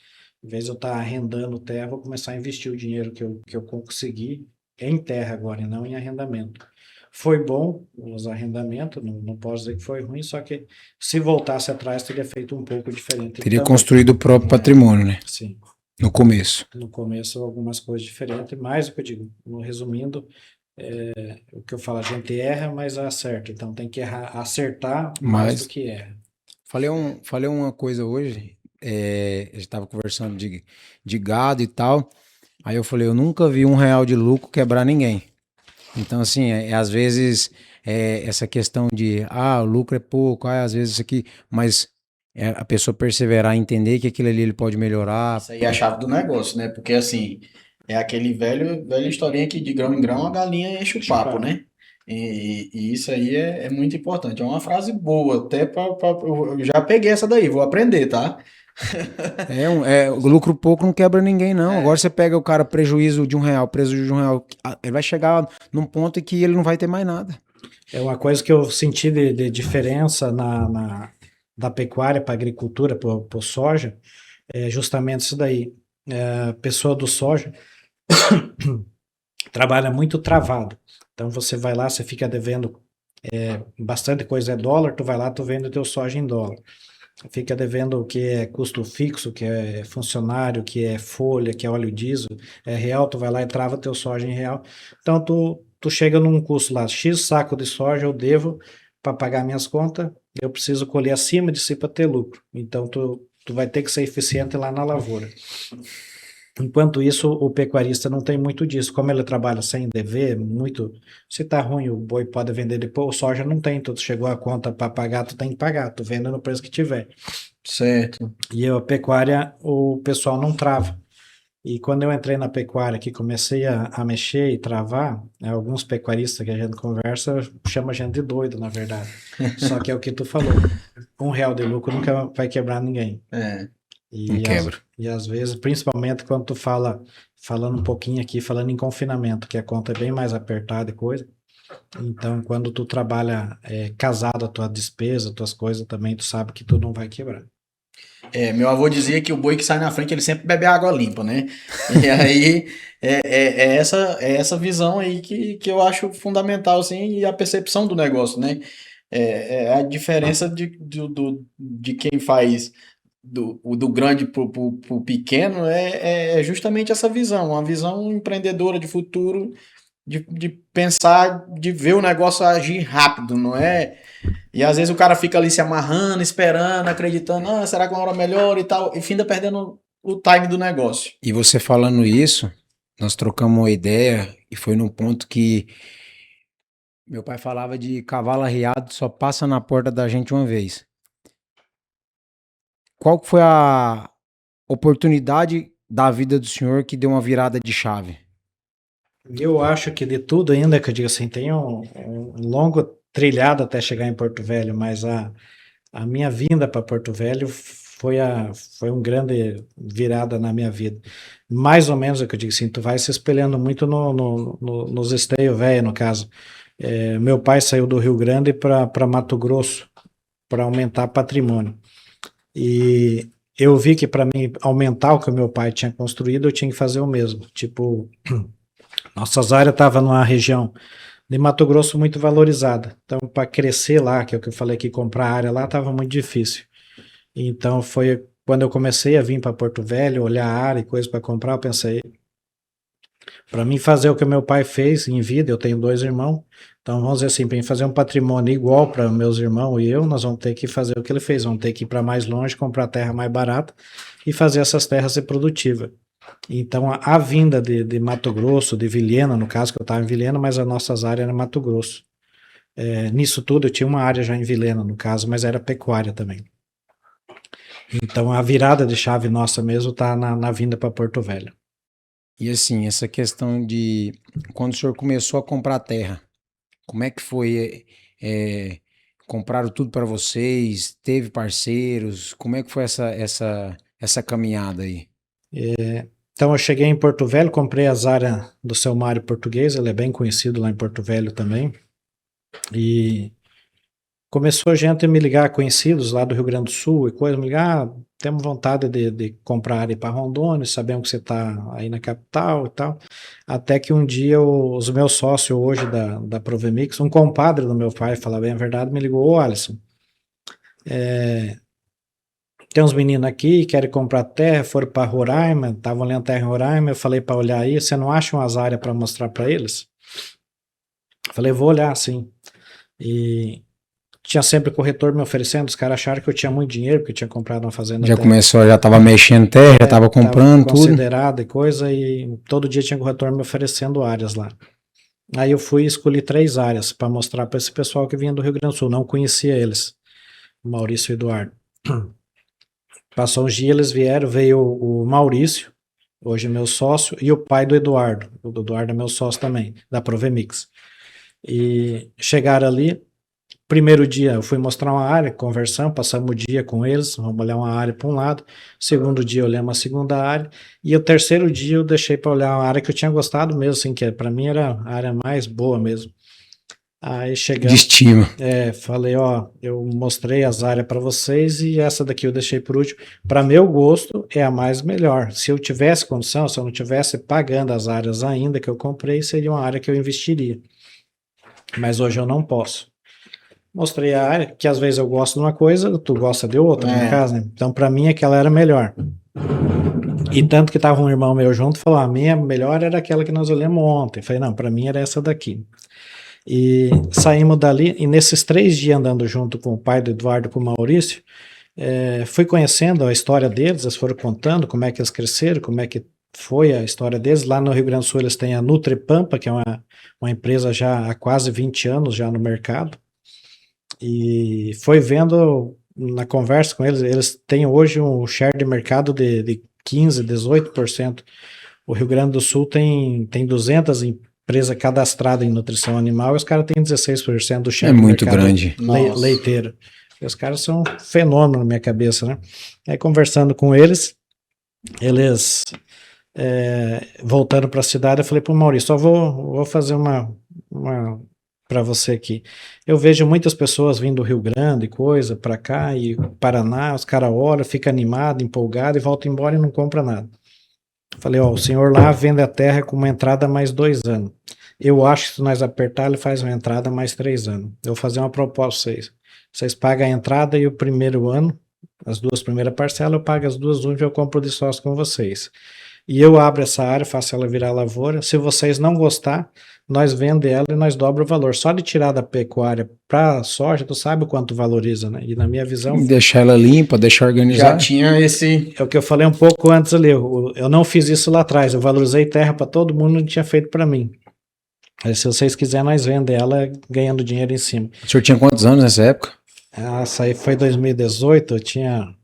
Em vez de eu estar arrendando terra, vou começar a investir o dinheiro que eu consegui em terra agora e não em arrendamento. Foi bom os arrendamentos, não posso dizer que foi ruim, só que se voltasse atrás teria feito um pouco diferente. Teria construído o próprio patrimônio, né? Sim. No começo. No começo algumas coisas diferentes, mas o que eu digo, resumindo, o que eu falo, a gente erra, mas acerta. Então tem que acertar mais do que erra. Falei uma coisa hoje, a gente estava conversando de gado e tal, aí eu falei, eu nunca vi R$1 de lucro quebrar ninguém. Então, assim, às vezes essa questão de, o lucro é pouco, às vezes isso aqui, mas a pessoa perseverar, entender que aquilo ali ele pode melhorar. Isso aí é a chave do negócio, né? Porque assim, é aquele velha historinha que de grão em grão a galinha enche o papo, né? E isso aí é muito importante. É uma frase boa, até eu já peguei essa daí, vou aprender, tá? O lucro pouco não quebra ninguém, não. Agora você pega o cara prejuízo de R$ 1, prejuízo de R$ 1, ele vai chegar num ponto em que ele não vai ter mais nada. É uma coisa que eu senti de diferença da pecuária para a agricultura, para o soja, é justamente isso daí. A pessoa do soja trabalha muito travado. Então você vai lá, você fica devendo bastante coisa é dólar, tu vai lá, tu vende o teu soja em dólar. Fica devendo o que é custo fixo, que é funcionário, que é folha, que é óleo diesel, é real, tu vai lá e trava teu soja em real. Então tu chega num custo lá, X saco de soja eu devo para pagar minhas contas, eu preciso colher acima de si para ter lucro. Então tu vai ter que ser eficiente lá na lavoura. Enquanto isso, o pecuarista não tem muito disso. Como ele trabalha sem dever, muito. Se tá ruim, o boi pode vender depois. O soja não tem. Tu chegou a conta para pagar, tu tem que pagar. Tu vende no preço que tiver. Certo. E a pecuária, o pessoal não trava. E quando eu entrei na pecuária, que comecei a mexer e travar, alguns pecuaristas que a gente conversa chama a gente de doido, na verdade. Só que é o que tu falou. R$ 1 de lucro nunca vai quebrar ninguém. Não quebra. E às vezes, principalmente quando tu falando um pouquinho aqui, falando em confinamento, que a conta é bem mais apertada e coisa. Então, quando tu trabalha casado, a tua despesa, tuas coisas também, tu sabe que tu não vai quebrar. Meu avô dizia que o boi que sai na frente, ele sempre bebe água limpa, né? E aí, essa visão aí que eu acho fundamental, assim, e a percepção do negócio, né? É a diferença de quem faz do grande pro pequeno é justamente essa visão, uma visão empreendedora de futuro, de pensar, de ver o negócio agir rápido, não é? E às vezes o cara fica ali se amarrando, esperando, acreditando, será que uma hora melhor e tal, e finda perdendo o time do negócio. E você falando isso, nós trocamos uma ideia e foi num ponto que meu pai falava de cavalo arriado só passa na porta da gente uma vez. Qual foi a oportunidade da vida do senhor que deu uma virada de chave? Eu acho que de tudo ainda, que eu digo assim, tem um longo trilhado até chegar em Porto Velho, mas a minha vinda para Porto Velho foi um grande virada na minha vida. Mais ou menos o que eu digo assim, tu vai se espelhando muito nos esteios velho, no caso. Meu pai saiu do Rio Grande para Mato Grosso para aumentar patrimônio. E eu vi que para mim aumentar o que o meu pai tinha construído, eu tinha que fazer o mesmo. Tipo, nossas áreas estavam numa região de Mato Grosso muito valorizada. Então, para crescer lá, que é o que eu falei que comprar área lá estava muito difícil. Então, foi quando eu comecei a vir para Porto Velho, olhar a área e coisas para comprar, eu pensei, para mim fazer o que o meu pai fez em vida, eu tenho 2 irmãos, então vamos dizer assim, para mim fazer um patrimônio igual para meus irmãos e eu, nós vamos ter que fazer o que ele fez, vamos ter que ir para mais longe, comprar terra mais barata e fazer essas terras ser produtivas. Então, a vinda de Mato Grosso, de Vilhena, no caso, que eu estava em Vilhena, mas as nossas áreas eram Mato Grosso. Nisso tudo, eu tinha uma área já em Vilhena, no caso, mas era pecuária também. Então, a virada de chave nossa mesmo está na vinda para Porto Velho. E assim, essa questão de quando o senhor começou a comprar terra, como é que foi? Compraram tudo para vocês? Teve parceiros? Como é que foi essa caminhada aí? Então, eu cheguei em Porto Velho, comprei as áreas do seu Mário Português, ele é bem conhecido lá em Porto Velho também. E começou a gente a me ligar, conhecidos lá do Rio Grande do Sul e coisa, me ligar, temos vontade de comprar área para Rondônia, sabemos que você está aí na capital e tal. Até que um dia os meus sócios hoje da Provemix, um compadre do meu pai, falar bem a verdade, me ligou, ô Alisson, tem uns meninos aqui que querem comprar terra, foram para Roraima, estavam olhando terra em Roraima, eu falei para olhar aí, você não acha umas áreas para mostrar para eles? Falei, vou olhar, sim. E tinha sempre corretor me oferecendo, os caras acharam que eu tinha muito dinheiro, porque eu tinha comprado uma fazenda. Já estava mexendo terra, já estava comprando tava tudo. Considerado e coisa, e todo dia tinha corretor me oferecendo áreas lá. Aí eu fui e escolhi 3 áreas para mostrar para esse pessoal que vinha do Rio Grande do Sul, não conhecia eles, o Maurício e o Eduardo. Passou uns dias, eles vieram, veio o Maurício, hoje meu sócio, e o pai do Eduardo. O do Eduardo é meu sócio também, da Provemix. E chegaram ali. Primeiro dia eu fui mostrar uma área, conversamos, passamos o dia com eles, vamos olhar uma área para um lado. Segundo dia eu olhei uma segunda área. E o terceiro dia eu deixei para olhar uma área que eu tinha gostado mesmo, assim, que para mim era a área mais boa mesmo. Aí De chegamos, estima. falei, ó, eu mostrei as áreas para vocês e essa daqui eu deixei por último. Para meu gosto, é a mais melhor. Se eu tivesse condição, se eu não tivesse pagando as áreas ainda que eu comprei, seria uma área que eu investiria. Mas hoje eu não posso. Mostrei a área, que às vezes eu gosto de uma coisa, tu gosta de outra, no caso, né? Então, para mim, aquela era melhor. E tanto que tava um irmão meu junto, falou, a minha melhor era aquela que nós olhamos ontem. Falei, não, para mim era essa daqui. E saímos dali, e nesses 3 dias andando junto com o pai do Eduardo e com o Maurício, fui conhecendo a história deles, eles foram contando como é que eles cresceram, como é que foi a história deles. Lá no Rio Grande do Sul eles têm a Nutripampa, que é uma empresa já há quase 20 anos já no mercado. E foi vendo na conversa com eles, eles têm hoje um share de mercado de 15%, 18%. O Rio Grande do Sul tem 200 empresas cadastradas em nutrição animal e os caras têm 16% do É share de muito mercado grande. Nossa. leiteiro. E os caras são um fenômeno na minha cabeça, né? Aí conversando com eles voltando para a cidade, eu falei para o Maurício, só vou fazer uma para você aqui. Eu vejo muitas pessoas vindo do Rio Grande e coisa para cá e Paraná, os caras olham, ficam animados, empolgados e voltam embora e não compram nada. Falei, ó, o senhor lá vende a terra com uma entrada mais 2 anos. Eu acho que se nós apertar, ele faz uma entrada mais 3 anos. Eu vou fazer uma proposta para vocês. Vocês pagam a entrada e o primeiro ano, as 2 primeiras parcelas, eu pago as 2 últimas, eu compro de sócio com vocês. E eu abro essa área, faço ela virar lavoura. Se vocês não gostar, nós vendemos ela e nós dobra o valor. Só de tirar da pecuária para soja, tu sabe o quanto valoriza, né? E na minha visão, Deixar ela limpa, deixar Já organizada. tinha esse. é o que eu falei um pouco antes ali. Eu não fiz isso lá atrás. Eu valorizei terra para todo mundo, não tinha feito para mim. Aí, se vocês quiserem, nós vendemos ela ganhando dinheiro em cima. O senhor tinha quantos anos nessa época? Essa aí foi 2018, eu tinha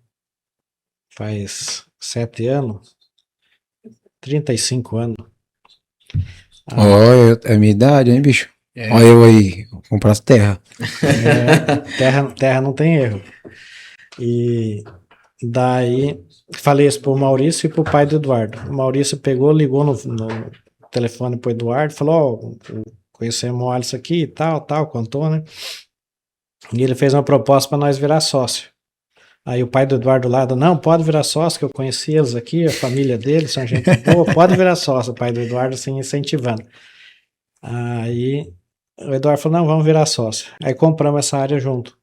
faz 7 anos, 35 anos. Olha, é a minha idade, hein, bicho? É. Olha eu aí, comprar terra. Terra não tem erro. E daí falei isso pro Maurício e pro pai do Eduardo. O Maurício pegou, ligou no telefone pro Eduardo, falou, ó, conhecemos o Alisson aqui e tal, contou, né? E ele fez uma proposta para nós virar sócio. Aí o pai do Eduardo lá, não, pode virar sócio, que eu conheci eles aqui, a família deles, são gente boa, pode virar sócio, o pai do Eduardo assim incentivando. Aí o Eduardo falou, não, vamos virar sócio. Aí compramos essa área junto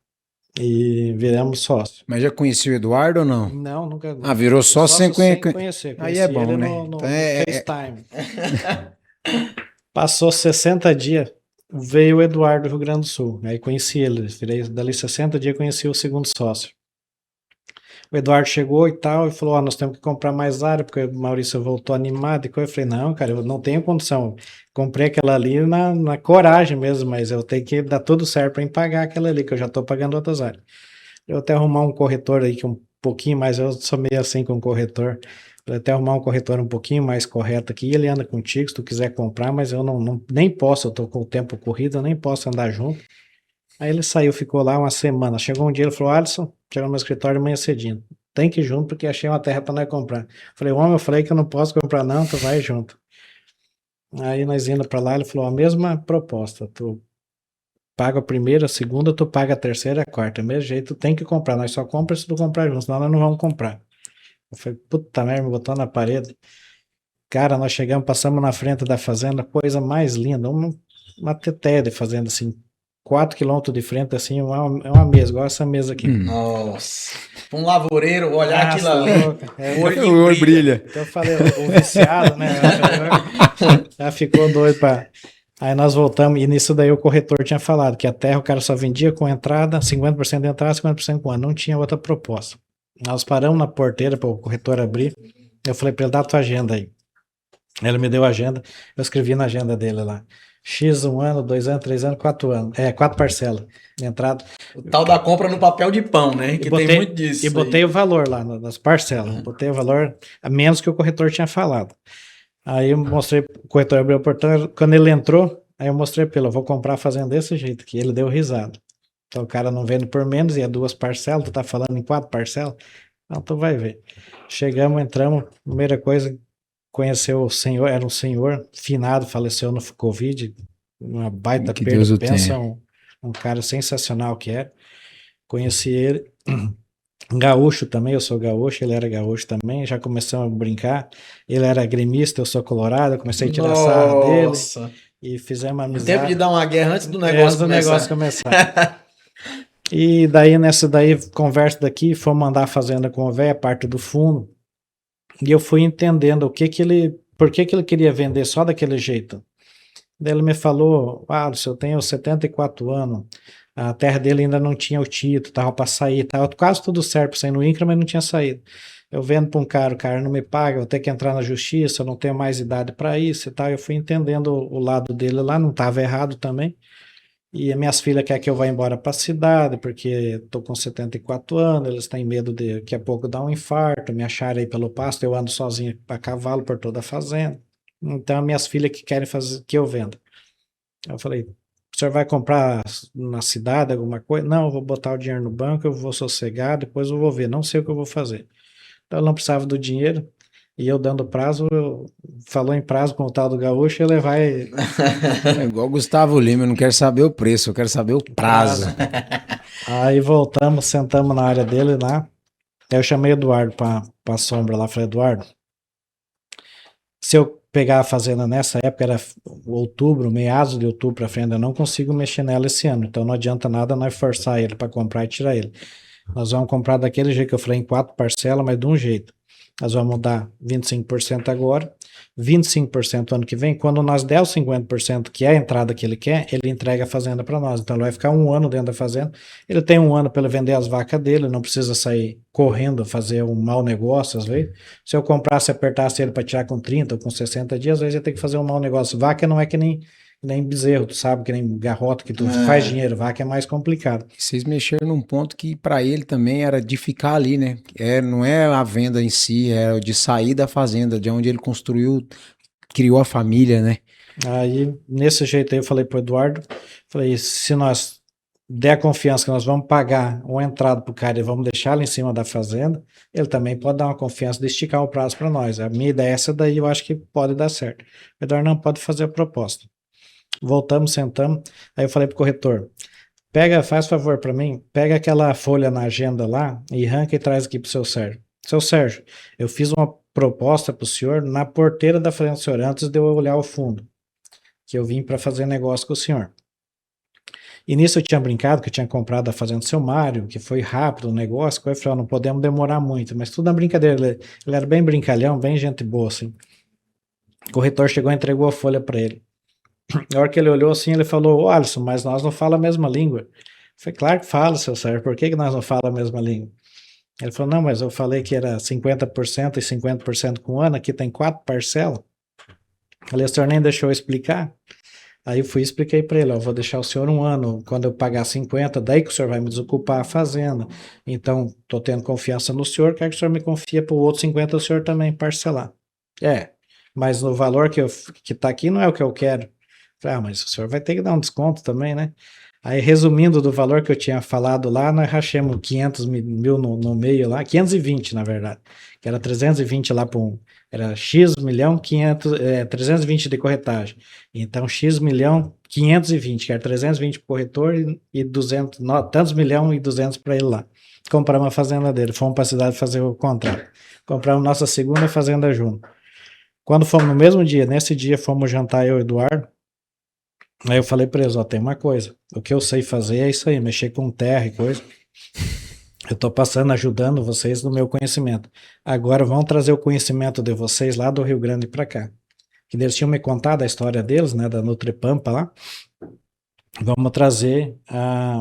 e viramos sócio. Mas já conhecia o Eduardo ou não? Não, nunca. Ah, virou sócio sem conhecer. Aí é bom, ele né? no Então FaceTime. Passou 60 dias, veio o Eduardo do Rio Grande do Sul. Aí conheci ele, virei, dali 60 dias conheci o segundo sócio. O Eduardo chegou e tal, e falou, nós temos que comprar mais área, porque o Maurício voltou animado e coisa. Eu falei, não, cara, eu não tenho condição. Comprei aquela ali na coragem mesmo, mas eu tenho que dar tudo certo para pagar aquela ali, que eu já estou pagando outras áreas. Eu até arrumar um corretor aí que um pouquinho mais, eu sou meio assim com o corretor, eu até arrumar um corretor um pouquinho mais correto aqui, ele anda contigo se tu quiser comprar, mas eu nem posso, eu tô com o tempo corrido, eu nem posso andar junto. Aí ele saiu, ficou lá uma semana, chegou um dia, ele falou, Alisson, chegou no meu escritório de manhã cedinho, tem que ir junto porque achei uma terra para nós comprar. Falei, homem, eu falei que eu não posso comprar não, tu vai junto. Aí nós indo para lá, ele falou, a mesma proposta, tu paga a primeira, a segunda, tu paga a terceira, a quarta. Do mesmo jeito, tu tem que comprar. Nós só compramos se tu comprar junto, senão nós não vamos comprar. Eu falei, puta merda, me botou na parede. Cara, nós chegamos, passamos na frente da fazenda, coisa mais linda, uma teteia de fazenda, assim, 4 quilômetros de frente, assim, é uma mesa, igual essa mesa aqui. Nossa. Um lavoureiro, olhar aquilo ali. O olho brilha. Então eu falei, o viciado, né? Já ficou doido pra... Aí nós voltamos, e nisso daí o corretor tinha falado que a terra o cara só vendia com entrada, 50% de entrada, 50% com ano, não tinha outra proposta. Nós paramos na porteira para o corretor abrir, eu falei para ele, dá a tua agenda aí. Ele me deu a agenda, eu escrevi na agenda dele lá. X 1 ano, 2 anos, 3 anos, 4 anos. 4 parcelas. Entrada. O tal da compra no papel de pão, né? Que tem muito disso. E botei aí. o valor lá nas parcelas. Botei o valor a menos que o corretor tinha falado. Aí eu mostrei, o corretor abriu o portão, quando ele entrou, aí eu mostrei para ele, eu vou comprar a fazenda desse jeito, que ele deu risada. Então o cara não vende por menos, e é 2 parcelas, tu tá falando em 4 parcelas? Então tu vai ver. Chegamos, entramos, primeira coisa, conheceu o senhor, era um senhor, finado, faleceu no Covid, uma baita Que perda, Deus o pensa, tenha. um cara sensacional que era. Conheci ele, gaúcho também, eu sou gaúcho, ele era gaúcho também, já começamos a brincar. Ele era gremista, eu sou colorado, eu comecei a tirar sarro dele Nossa. e fizemos Deu tempo de amizade dar uma guerra antes do antes negócio do negócio começar. começar. E daí, nessa daí, conversa daqui, fomos andar a fazenda com o velho, a parte do fundo, e eu fui entendendo por que ele queria vender só daquele jeito. Daí ele me falou, eu tenho 74 anos, a terra dele ainda não tinha o título, tava para sair, tava quase tudo certo para sair no INCRA, mas não tinha saído. Eu vendo para um cara, o cara não me paga, eu vou ter que entrar na justiça, eu não tenho mais idade para isso e tal. Eu fui entendendo o lado dele lá, não estava errado também. E as minhas filhas querem que eu vá embora para a cidade, porque estou com 74 anos, eles têm medo de daqui a pouco dar um infarto, me acharem aí pelo pasto, eu ando sozinho a cavalo por toda a fazenda. Então, minhas filhas que querem fazer que eu venda. Eu falei, o senhor vai comprar na cidade alguma coisa? Não, eu vou botar o dinheiro no banco, eu vou sossegar, depois eu vou ver, não sei o que eu vou fazer. Então, eu não precisava do dinheiro, e eu dando prazo, falou em prazo com o tal do gaúcho, ele vai... É igual o Gustavo Lima, eu não quero saber o preço, eu quero saber o prazo. Aí voltamos, sentamos na área dele lá. Aí eu chamei o Eduardo para a sombra lá. Falei, Eduardo, se eu pegar a fazenda nessa época, era outubro, meados de outubro para frente, eu não consigo mexer nela esse ano. Então não adianta nada nós forçar ele para comprar e tirar ele. Nós vamos comprar daquele jeito que eu falei, em 4 parcelas, mas de um jeito. Nós vamos dar 25% agora, 25% ano que vem. Quando nós der os 50%, que é a entrada que ele quer, ele entrega a fazenda para nós. Então ele vai ficar 1 ano dentro da fazenda. Ele tem 1 ano para ele vender as vacas dele, não precisa sair correndo, fazer um mau negócio, às vezes. Se eu comprasse e apertasse ele para tirar com 30 ou com 60 dias, às vezes ia ter que fazer um mau negócio. Vaca não é que nem bezerro, tu sabe, que nem garrota, que tu faz dinheiro. Vaca é mais complicado. Vocês mexeram num ponto que para ele também era de ficar ali, né? Não é a venda em si, é de sair da fazenda, de onde ele construiu, criou a família, né? Aí, nesse jeito aí, eu falei pro Eduardo, falei, se nós der a confiança que nós vamos pagar uma entrada pro cara e vamos deixar ele em cima da fazenda, ele também pode dar uma confiança de esticar o prazo para nós. A minha ideia é essa daí, eu acho que pode dar certo. O Eduardo não pode fazer a proposta. Voltamos, sentamos, aí eu falei pro corretor, faz favor para mim, pega aquela folha na agenda lá e arranca e traz aqui pro seu Sérgio. Seu Sérgio, eu fiz uma proposta pro senhor na porteira da frente do senhor, antes de eu olhar o fundo, que eu vim para fazer negócio com o senhor. E nisso eu tinha brincado, que eu tinha comprado a fazenda do seu Mário, que foi rápido o negócio, eu falei, não podemos demorar muito, mas tudo na brincadeira, ele era bem brincalhão, bem gente boa, assim. O corretor chegou e entregou a folha para ele. Na hora que ele olhou assim, ele falou, Alisson, mas nós não falamos a mesma língua. Eu falei, claro que fala, seu Sérgio, por que nós não falamos a mesma língua? Ele falou, não, mas eu falei que era 50% e 50% com ano, aqui tem 4 parcelas. Eu falei, o senhor nem deixou eu explicar? Aí eu fui e expliquei para ele, ó, vou deixar o senhor 1 ano, quando eu pagar 50, daí que o senhor vai me desocupar a fazenda. Então, estou tendo confiança no senhor, quero que o senhor me confia para o outro 50, o senhor também parcelar. Mas no valor que está aqui não é o que eu quero. Falei, mas o senhor vai ter que dar um desconto também, né? Aí, resumindo do valor que eu tinha falado lá, nós rachamos 500 mil no meio lá, 520 na verdade, que era 320 lá para era X milhão 320 de corretagem. Então, X milhão 520, que era 320 para o corretor e 200, tantos milhão e 200 para ele lá. Compramos a fazenda dele, fomos para a cidade fazer o contrato. Compramos nossa segunda fazenda junto. Quando fomos no mesmo dia, nesse dia fomos jantar eu e o Eduardo. Aí eu falei para eles, ó, tem uma coisa, o que eu sei fazer é isso aí, mexer com terra e coisa. Eu tô passando, ajudando vocês no meu conhecimento. Agora vão trazer o conhecimento de vocês lá do Rio Grande para cá. Que eles tinham me contado a história deles, né, da Nutripampa lá. Vamos trazer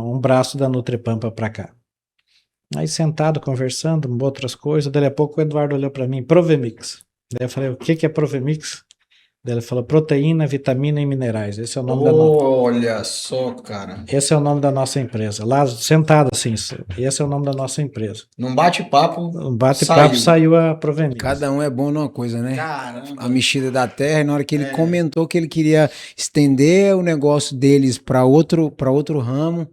um braço da Nutripampa para cá. Aí sentado, conversando, outras coisas, daí a pouco o Eduardo olhou para mim, Provemix. Daí eu falei, o que é Provemix? Daí ele falou proteína, vitamina e minerais. Esse é o nome da Olha só, cara. Esse é o nome da nossa empresa. Lá, sentado assim, esse é o nome da nossa empresa. Num bate-papo, Um bate-papo saiu a Provemix. Cada um é bom numa coisa, né? Caramba. A mexida da terra, e na hora que ele comentou que ele queria estender o negócio deles para outro ramo,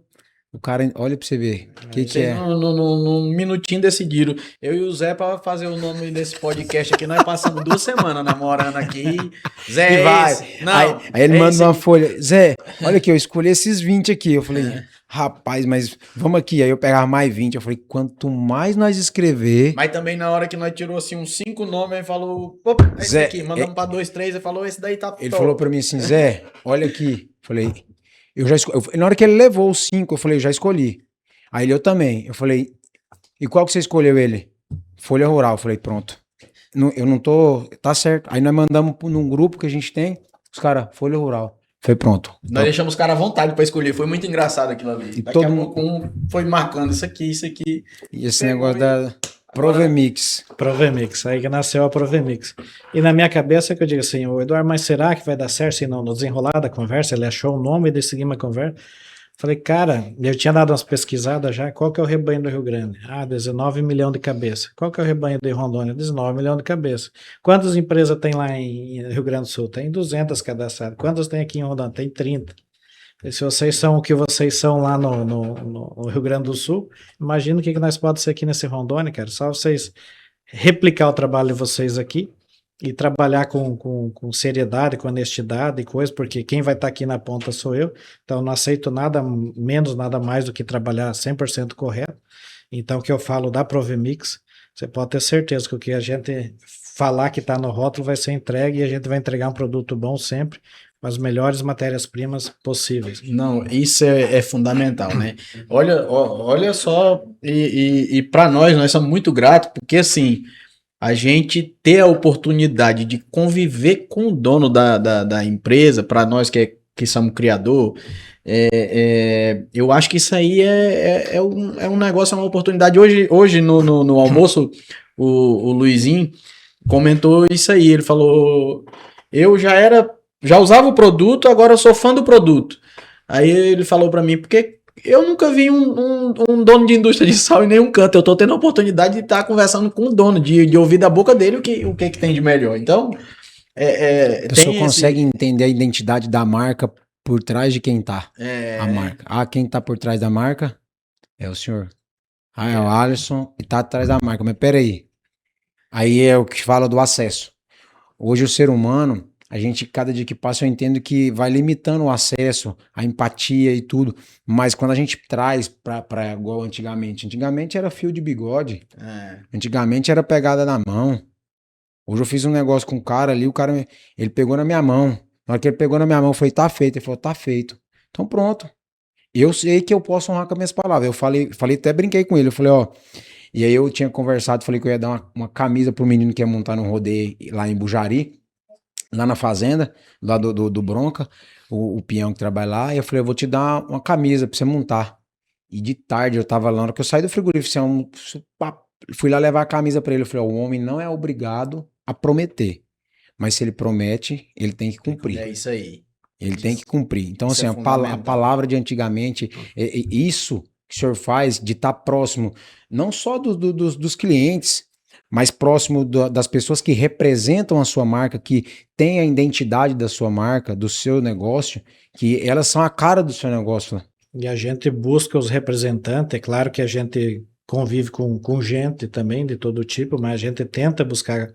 o cara, olha para você ver, o que Vocês é. num minutinho decidiram. Eu e o Zé, para fazer o nome desse podcast aqui, nós passamos 2 semanas namorando aqui. Zé, E vai. esse. Não, Aí ele manda esse uma aqui. folha. Zé, olha aqui, eu escolhi esses 20 aqui. Eu falei, rapaz, mas vamos aqui. Aí eu pegava mais 20. Eu falei, quanto mais nós escrever. Mas também na hora que nós tirou assim uns 5 nomes, aí falou, opa, é esse Zé, aqui, mandamos para 2, 3, ele falou, esse daí tá Ele top. falou pra mim assim, Zé, olha aqui. Falei, eu já escolhi. Na hora que ele levou os 5, eu falei, eu já escolhi. Aí ele, eu também. Eu falei, e qual que você escolheu ele? Folha Rural. Eu falei, pronto. Eu não tô. Tá certo. Aí nós mandamos num grupo que a gente tem, os caras, Folha Rural. Foi pronto. Nós deixamos os caras à vontade para escolher. Foi muito engraçado aquilo ali. E Daqui todo a mundo- pouco um foi marcando isso aqui, isso aqui. E esse Pegou negócio aí. da Provemix. Provemix, aí que nasceu a Provemix. E na minha cabeça que eu digo assim, o Eduardo, mas será que vai dar certo? Se não, no desenrolar da conversa, ele achou o nome e decidiu uma conversa. Falei, cara, eu tinha dado umas pesquisadas já, qual que é o rebanho do Rio Grande? 19 milhões de cabeças. Qual que é o rebanho de Rondônia? 19 milhões de cabeças. Quantas empresas tem lá em Rio Grande do Sul? Tem 200 cadastradas. Quantas tem aqui em Rondônia? Tem 30. E se vocês são o que vocês são lá no Rio Grande do Sul, imagina o que nós podemos ser aqui nesse Rondônia, cara. Só vocês replicar o trabalho de vocês aqui e trabalhar com seriedade, com honestidade e coisa, porque quem vai estar aqui na ponta sou eu, então não aceito nada menos, nada mais do que trabalhar 100% correto. Então, o que eu falo da Provemix, você pode ter certeza que o que a gente falar que está no rótulo vai ser entregue e a gente vai entregar um produto bom sempre, com as melhores matérias-primas possíveis. Não, isso é fundamental, né? Olha só, e para nós somos muito gratos, porque assim, a gente ter a oportunidade de conviver com o dono da empresa, para nós que somos criador, eu acho que isso aí é um negócio, é uma oportunidade. Hoje no almoço, o Luizinho comentou isso aí, ele falou, eu já usava o produto, agora eu sou fã do produto. Aí ele falou para mim, porque eu nunca vi um dono de indústria de sal em nenhum canto. Eu tô tendo a oportunidade de estar conversando com o dono, de ouvir da boca dele o que tem de melhor. Então, A pessoa consegue entender a identidade da marca por trás de quem tá. A marca. Quem tá por trás da marca é o senhor. É o Alisson e tá atrás da marca. Mas peraí. Aí é o que fala do acesso. Hoje o ser humano, a gente, cada dia que passa, eu entendo que vai limitando o acesso, a empatia e tudo. Mas quando a gente traz pra igual antigamente era fio de bigode. Antigamente era pegada na mão. Hoje eu fiz um negócio com um cara ali, ele pegou na minha mão. Na hora que ele pegou na minha mão, eu falei, tá feito. Ele falou, tá feito. Então pronto. Eu sei que eu posso honrar com as minhas palavras. Eu falei, até brinquei com ele. Eu falei, ó. E aí eu tinha conversado, falei que eu ia dar uma camisa pro menino que ia montar no rodeio lá em Bujari, lá na fazenda, lá do Bronca, o peão que trabalha lá. E eu falei, eu vou te dar uma camisa pra você montar. E de tarde eu tava lá, na hora que eu saí do frigorífico, fui lá levar a camisa pra ele. Eu falei, ó, o homem não é obrigado a prometer. Mas se ele promete, ele tem que cumprir. É isso aí. Ele tem que cumprir. Então, Isso assim, a palavra de antigamente, isso que o senhor faz de estar próximo, não só dos clientes, mas próximo das pessoas que representam a sua marca, que têm a identidade da sua marca, do seu negócio, que elas são a cara do seu negócio. E a gente busca os representantes, é claro que a gente convive com gente também de todo tipo, mas a gente tenta buscar.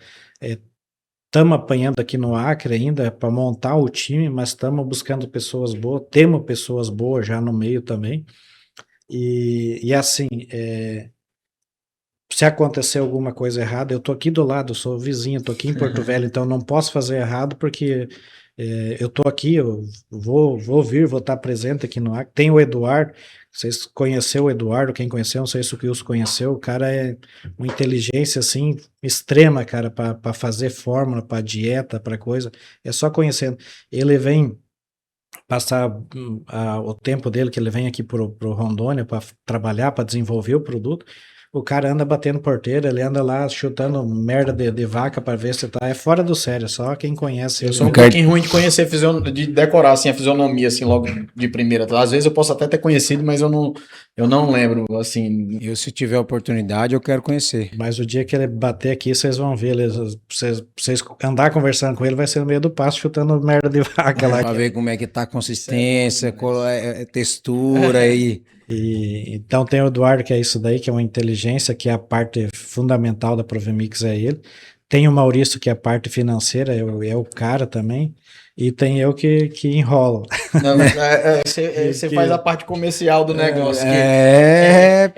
Estamos apanhando aqui no Acre ainda para montar o time, mas estamos buscando pessoas boas, temos pessoas boas já no meio também. E assim, se acontecer alguma coisa errada, eu tô aqui do lado, eu sou vizinho, tô aqui em Porto Velho, então não posso fazer errado porque eu tô aqui, eu vou estar presente aqui no Acre. Tem o Eduardo, vocês conheceram o Eduardo, quem conheceu, não sei se o Wilson conheceu, o cara é uma inteligência assim extrema, cara, para fazer fórmula, para dieta, para coisa, é só conhecendo. Ele vem passar o tempo dele, que ele vem aqui pro Rondônia para trabalhar, para desenvolver o produto. o cara anda batendo porteira, ele anda lá chutando merda de vaca para ver se tá. É fora do sério, só quem conhece Eu ele. sou um pouquinho ruim de conhecer, de decorar assim, a fisionomia assim, logo de primeira. Às vezes eu posso até ter conhecido, mas eu não lembro, assim. Eu, se tiver oportunidade, eu quero conhecer. Mas o dia que ele bater aqui, vocês vão ver. Vocês andar conversando com ele, vai ser no meio do passo chutando merda de vaca lá. Pra ver como é que tá a consistência, qual é a textura e... E, então tem o Eduardo, que é isso daí, que é uma inteligência, que é a parte fundamental da Provemix, é ele. Tem o Maurício, que é a parte financeira, é o cara também. E tem eu que enrolo. Você faz a parte comercial do negócio.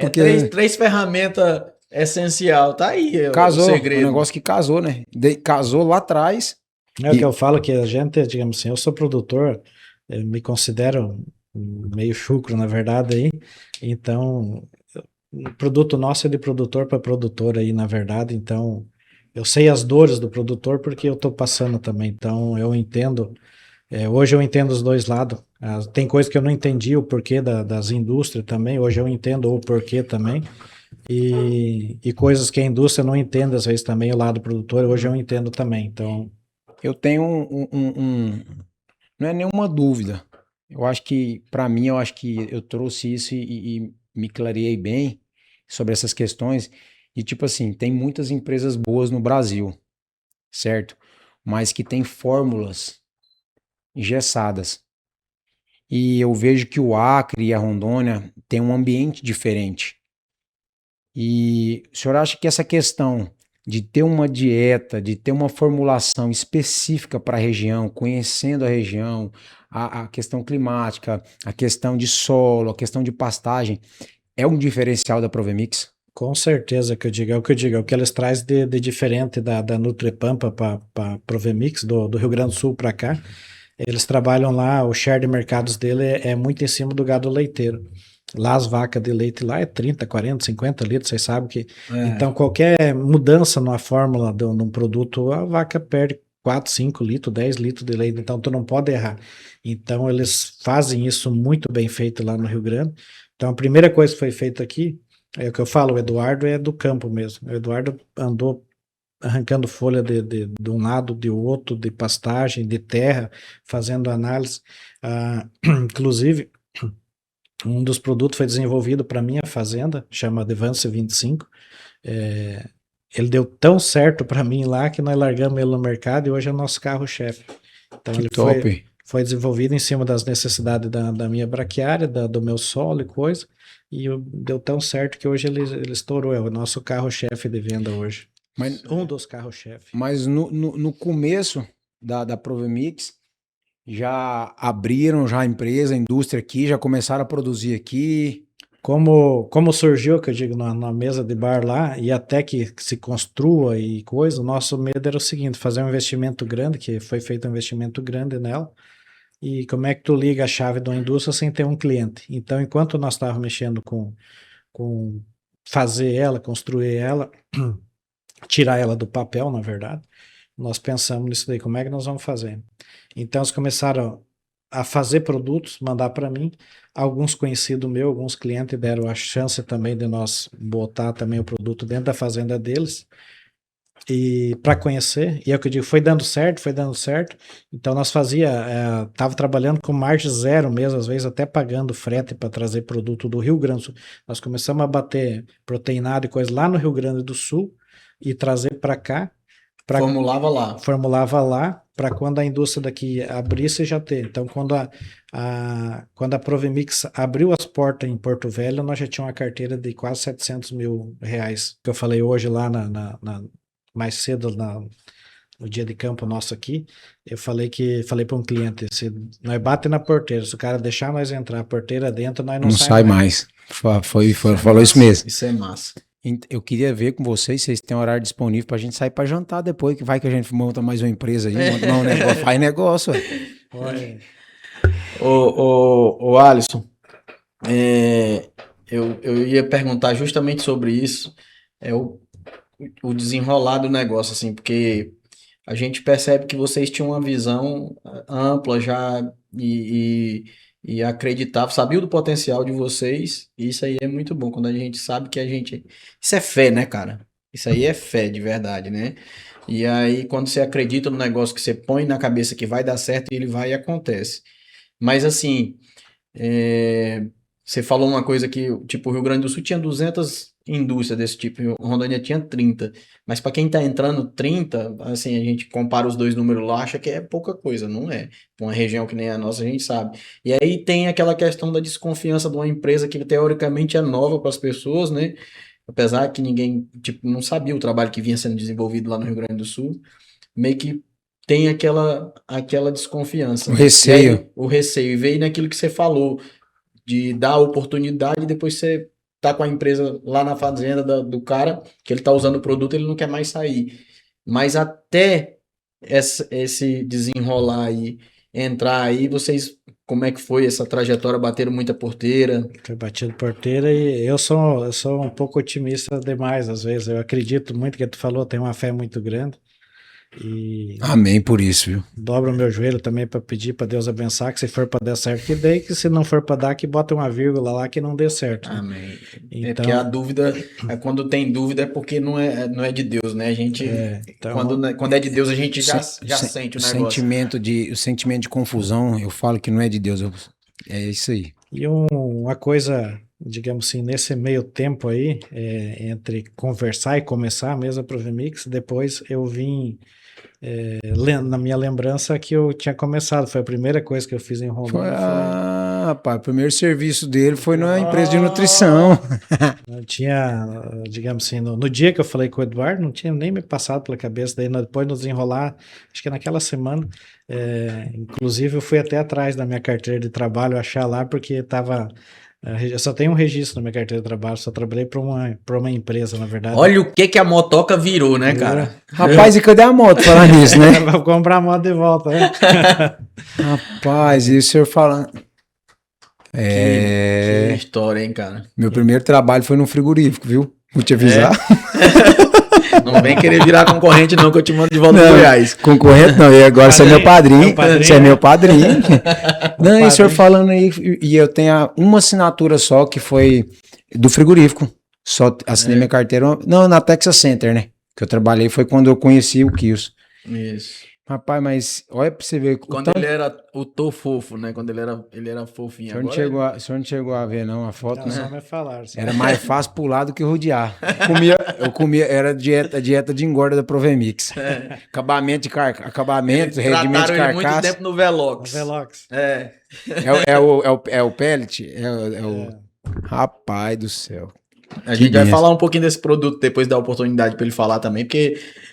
Porque Três ferramentas essencial. Tá aí casou, o um segredo. negócio que casou, né? Casou lá atrás. É o que eu falo, que a gente, digamos assim, eu sou produtor, eu me considero meio chucro, na verdade, aí. Então, o produto nosso é de produtor para produtor aí, na verdade. Então, eu sei as dores do produtor porque eu estou passando também. Então, eu entendo. Hoje eu entendo os dois lados. Tem coisa que eu não entendi o porquê das indústrias também. Hoje eu entendo o porquê também. E coisas que a indústria não entende, às vezes, também, o lado produtor. Hoje eu entendo também. Então, Eu tenho não é nenhuma dúvida. Eu acho que, para mim, eu acho que eu trouxe isso e me clareei bem sobre essas questões. E, tipo assim, tem muitas empresas boas no Brasil, certo? Mas que tem fórmulas engessadas. E eu vejo que o Acre e a Rondônia têm um ambiente diferente. E o senhor acha que essa questão de ter uma dieta, de ter uma formulação específica para a região, conhecendo a região, a questão climática, a questão de solo, a questão de pastagem, é um diferencial da Provemix? com certeza que eu digo, é o que eu digo, é o que eles trazem de diferente da Nutripampa para Provemix, do Rio Grande do Sul para cá. Eles trabalham lá, o share de mercados dele é muito em cima do gado leiteiro. Lá as vacas de leite lá é 30, 40, 50 litros, vocês sabem que. Então qualquer mudança na fórmula de um produto, a vaca perde 4, 5 litros, 10 litros de leite, então tu não pode errar. Então eles fazem isso muito bem feito lá no Rio Grande. Então a primeira coisa que foi feita aqui, é o que eu falo, o Eduardo é do campo mesmo. O Eduardo andou arrancando folha de um lado, de outro, de pastagem, de terra, fazendo análise. Inclusive, um dos produtos foi desenvolvido para minha fazenda, chama Advance 25. Ele deu tão certo para mim lá que nós largamos ele no mercado e hoje é o nosso carro-chefe. Então, Que ele top. foi desenvolvido em cima das necessidades da minha braquiária, do meu solo e coisa, e deu tão certo que hoje ele estourou. É o nosso carro-chefe de venda hoje. Mas, Um dos carros-chefe. mas no começo da Provemix, já abriram já a empresa, a indústria aqui, já começaram a produzir aqui. Como surgiu, que eu digo, na mesa de bar lá, e até que se construa e coisa, o nosso medo era o seguinte, fazer um investimento grande, que foi feito um investimento grande nela, e como é que tu liga a chave de uma indústria sem ter um cliente? Então, enquanto nós estávamos mexendo com fazer ela, construir ela, tirar ela do papel, na verdade, nós pensamos nisso daí, como é que nós vamos fazer? Então, eles começaram a fazer produtos, mandar para mim. Alguns conhecidos meus, alguns clientes deram a chance também de nós botar também o produto dentro da fazenda deles e para conhecer. E é o que eu digo, foi dando certo, foi dando certo. Então nós tava trabalhando com margem zero mesmo, às vezes até pagando frete para trazer produto do Rio Grande do Sul. Nós começamos a bater proteinado e coisa lá no Rio Grande do Sul e trazer para cá. Formulava lá para quando a indústria daqui abrisse já ter. Então, quando a Provemix abriu as portas em Porto Velho, nós já tínhamos uma carteira de quase 700 mil reais. Que eu falei hoje lá mais cedo no dia de campo nosso aqui, eu falei para um cliente, se nós bate na porteira, se o cara deixar nós entrar a porteira dentro, nós não sai mais. Falou isso mesmo. Isso é massa. Eu queria ver com vocês têm horário disponível pra gente sair pra jantar depois, que vai que a gente monta mais uma empresa aí, monta um negócio, faz negócio. Ô Alisson, eu ia perguntar justamente sobre isso, o desenrolar do negócio, assim, porque a gente percebe que vocês tinham uma visão ampla já e e acreditava, sabia do potencial de vocês, e isso aí é muito bom, quando a gente sabe que a gente... Isso é fé, né, cara? Isso aí é fé de verdade, né? E aí, quando você acredita no negócio que você põe na cabeça que vai dar certo, ele vai e acontece. Mas assim, é, você falou uma coisa que, tipo, o Rio Grande do Sul tinha 200 indústrias desse tipo, e o Rondônia tinha 30. Mas para quem tá entrando 30, assim, a gente compara os dois números lá, acha que é pouca coisa, não é? Pra uma região que nem a nossa, a gente sabe. E aí tem aquela questão da desconfiança de uma empresa que teoricamente é nova para as pessoas, né? Apesar que ninguém, tipo, não sabia o trabalho que vinha sendo desenvolvido lá no Rio Grande do Sul, meio que tem aquela O desconfiança. E receio. aí o receio, e veio naquilo que você falou, de dar oportunidade e depois você tá com a empresa lá na fazenda do cara, que ele tá usando o produto, ele não quer mais sair. Mas até esse desenrolar aí, entrar aí, vocês, como é que foi essa trajetória? Bateram muita porteira? Foi batido porteira e eu sou um pouco otimista demais às vezes. Eu acredito muito que tu falou, tenho uma fé muito grande e Amém por isso, viu? dobro o meu joelho também para pedir para Deus abençoar, que se for para dar certo que dê, que se não for para dar que bota uma vírgula lá que não dê certo, né? Amém. É porque a Então, dúvida, quando tem dúvida é porque não é de Deus, né? A gente, então quando é de Deus, a gente já O sente o negócio. o sentimento de confusão, eu falo que não é de Deus. É isso aí. e uma coisa, digamos assim, nesse meio tempo aí, entre conversar e começar mesmo a Provimix, depois eu vim na minha lembrança que eu tinha começado, foi a primeira coisa que eu fiz em Foi, Rondônia, rapaz, o primeiro serviço dele foi numa empresa de nutrição. eu tinha, digamos assim, no dia que eu falei com o Eduardo, não tinha nem me passado pela cabeça, daí depois nos desenrolar, acho que naquela semana, inclusive eu fui até atrás da minha carteira de trabalho, achar lá, porque estava, eu só tenho um registro na minha carteira de trabalho, só trabalhei para uma empresa, na verdade. Olha o que a motoca virou, né, cara? Rapaz, e cadê a moto falar nisso, né? Vou comprar a moto de volta, né? Rapaz, e o senhor falando. Que história, hein, cara? Meu primeiro trabalho foi num frigorífico, viu? Vou te avisar. Não vem querer virar concorrente, não, que eu te mando de volta pro Não, Goiás. concorrente não, e agora você é meu padrinho. Meu padrinho, Você é né? meu padrinho. Não, e o senhor padrinho. falando aí, e eu tenho uma assinatura só que foi do frigorífico. Só assinei minha carteira. Não, na Texas Center, né? Que eu trabalhei foi quando eu conheci o Kios. Isso. Rapaz, mas olha pra você ver. Quando ele era o Tô Fofo, né? Quando ele era O fofinho. senhor, o senhor não chegou a ver, não, a foto, Não, né? só me falaram. Só. Era mais fácil pular do que rodear. Eu comia, era dieta de engorda da Provemix. Acabamento de acabamento, rendimento de Trataram ele muito carcaça. tempo no Velox. Velox. É. É o pellet? Rapaz do céu. A gente vai benção. falar um pouquinho desse produto depois da oportunidade para ele falar também,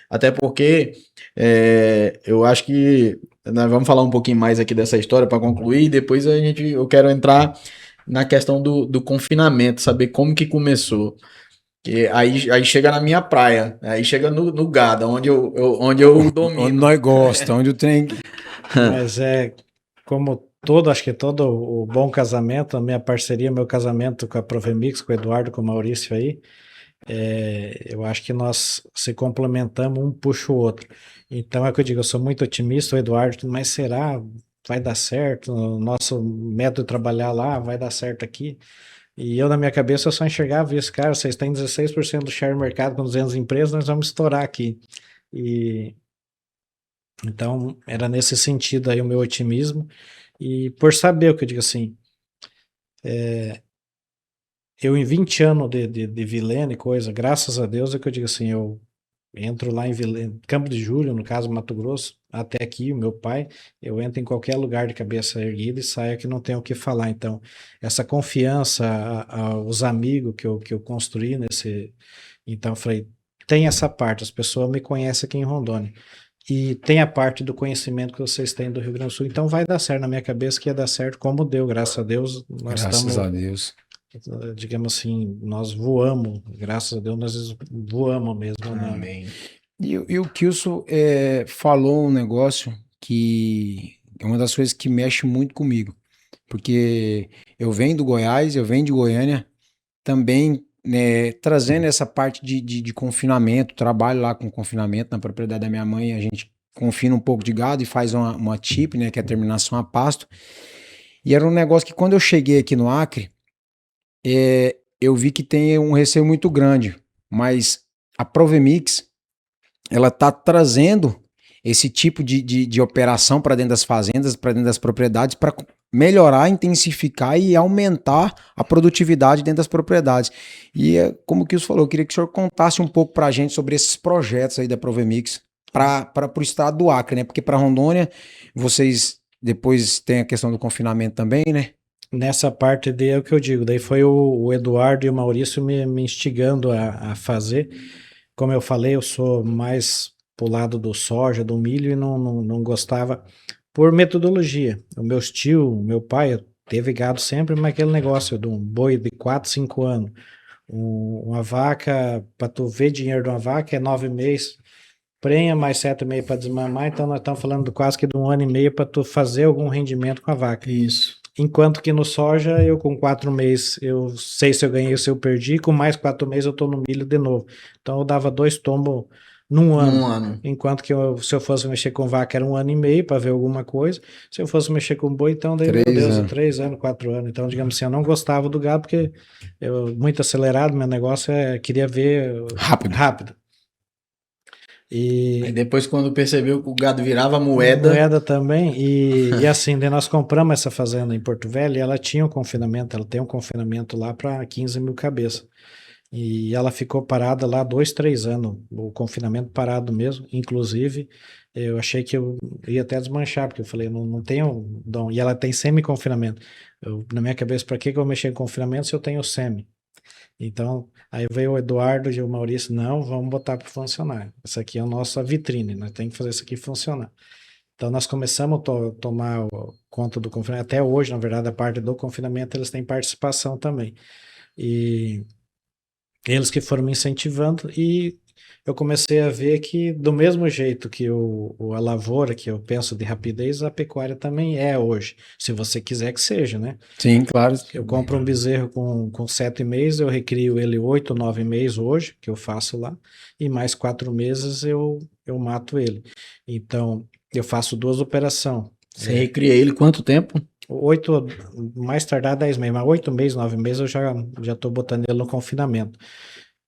até porque eu acho que nós vamos falar um pouquinho mais aqui dessa história para concluir, e depois eu quero entrar na questão do confinamento, saber como que começou. Que aí chega na minha praia, aí chega no gado, onde eu Onde domino. nós gostamos, onde o trem. Mas como acho que todo o bom casamento, a minha parceria, meu casamento com a Provemix, com o Eduardo, com o Maurício aí, eu acho que nós se complementamos, um puxa o outro. Então é o que eu digo, eu sou muito otimista, o Eduardo, mas será? Vai dar certo? O nosso método de trabalhar lá vai dar certo aqui? E eu, na minha cabeça, eu só enxergava isso, cara, vocês têm 16% do share mercado com 200 empresas, nós vamos estourar aqui. E então, era nesse sentido aí o meu otimismo. E por saber o que eu digo assim, eu em 20 anos de Vilene, coisa, graças a Deus é que eu digo assim, eu entro lá em Vilene, Campo de Julho, no caso Mato Grosso, até aqui, o meu pai, eu entro em qualquer lugar de cabeça erguida e saio que não tenho o que falar. Então, essa confiança aos amigos que eu construí nesse... Então, eu falei, tem essa parte, as pessoas me conhecem aqui em Rondônia. E tem a parte do conhecimento que vocês têm do Rio Grande do Sul. Então vai dar certo na minha cabeça que ia dar certo como deu, graças a Deus. Nós Graças a Deus. digamos assim, nós voamos, graças a Deus nós voamos mesmo. Né? Amém. E o Kilson falou um negócio que é uma das coisas que mexe muito comigo. Porque eu venho do Goiás, eu venho de Goiânia, também né, trazendo essa parte de confinamento, trabalho lá com confinamento na propriedade da minha mãe, a gente confina um pouco de gado e faz uma TIP, né, que é a terminação a pasto, E era um negócio que quando eu cheguei aqui no Acre, eu vi que tem um receio muito grande, mas a Provemix, ela tá trazendo esse tipo de operação para dentro das fazendas, para dentro das propriedades, para melhorar, intensificar e aumentar a produtividade dentro das propriedades. E como o Kilson falou, eu queria que o senhor contasse um pouco para a gente sobre esses projetos aí da Provemix para o estado do Acre, né? Porque para Rondônia, vocês depois tem a questão do confinamento também, né? Nessa parte é o que eu digo, daí foi o Eduardo e o Maurício me instigando a fazer. Como eu falei, eu sou mais pro lado do soja, do milho e não gostava por metodologia. O meu tio, meu pai, teve gado sempre, mas aquele negócio de um boi de 4, 5 anos. Uma vaca, para tu ver dinheiro de uma vaca, é 9 meses, prenha mais 7 meses para desmamar, então nós estamos falando de quase que de 1 ano e meio para tu fazer algum rendimento com a vaca. Isso. Enquanto que no soja, eu com 4 meses, eu sei se eu ganhei ou se eu perdi, com mais 4 meses eu tô no milho de novo. Então eu dava 2 tombos num ano. Enquanto que se eu fosse mexer com vaca era 1 ano e meio para ver alguma coisa. Se eu fosse mexer com boi, então daí, meu Deus, 3 anos, 4 anos. Então, digamos assim, eu não gostava do gado porque eu muito acelerado, meu negócio queria ver rápido. Aí depois, quando percebeu que o gado virava moeda. Moeda também, e assim, daí nós compramos essa fazenda em Porto Velho e ela tinha um confinamento, ela tem um confinamento lá para 15 mil cabeças. E ela ficou parada lá 2, 3 anos, o confinamento parado mesmo. Inclusive, eu achei que eu ia até desmanchar, porque eu falei, não tenho dom. E ela tem semi-confinamento. Na minha cabeça, para que eu vou mexer em confinamento se eu tenho semi? Então, aí veio o Eduardo e o Maurício, não, vamos botar para funcionar. Isso aqui é a nossa vitrine, nós temos que fazer isso aqui funcionar. Então, nós começamos a tomar conta do confinamento. Até hoje, na verdade, a parte do confinamento, eles têm participação também. E eles que foram me incentivando e eu comecei a ver que do mesmo jeito que a lavoura, que eu penso de rapidez, a pecuária também é hoje, se você quiser que seja, né? Sim, claro. Eu compro um bezerro com 7 meses, eu recrio ele 8, 9 meses hoje, que eu faço lá, e mais 4 meses eu mato ele. Então, eu faço 2 operações. Você recria ele quanto tempo? 8, mais tardar 10 meses, mas 8 meses, 9 meses eu já tô botando ele no confinamento.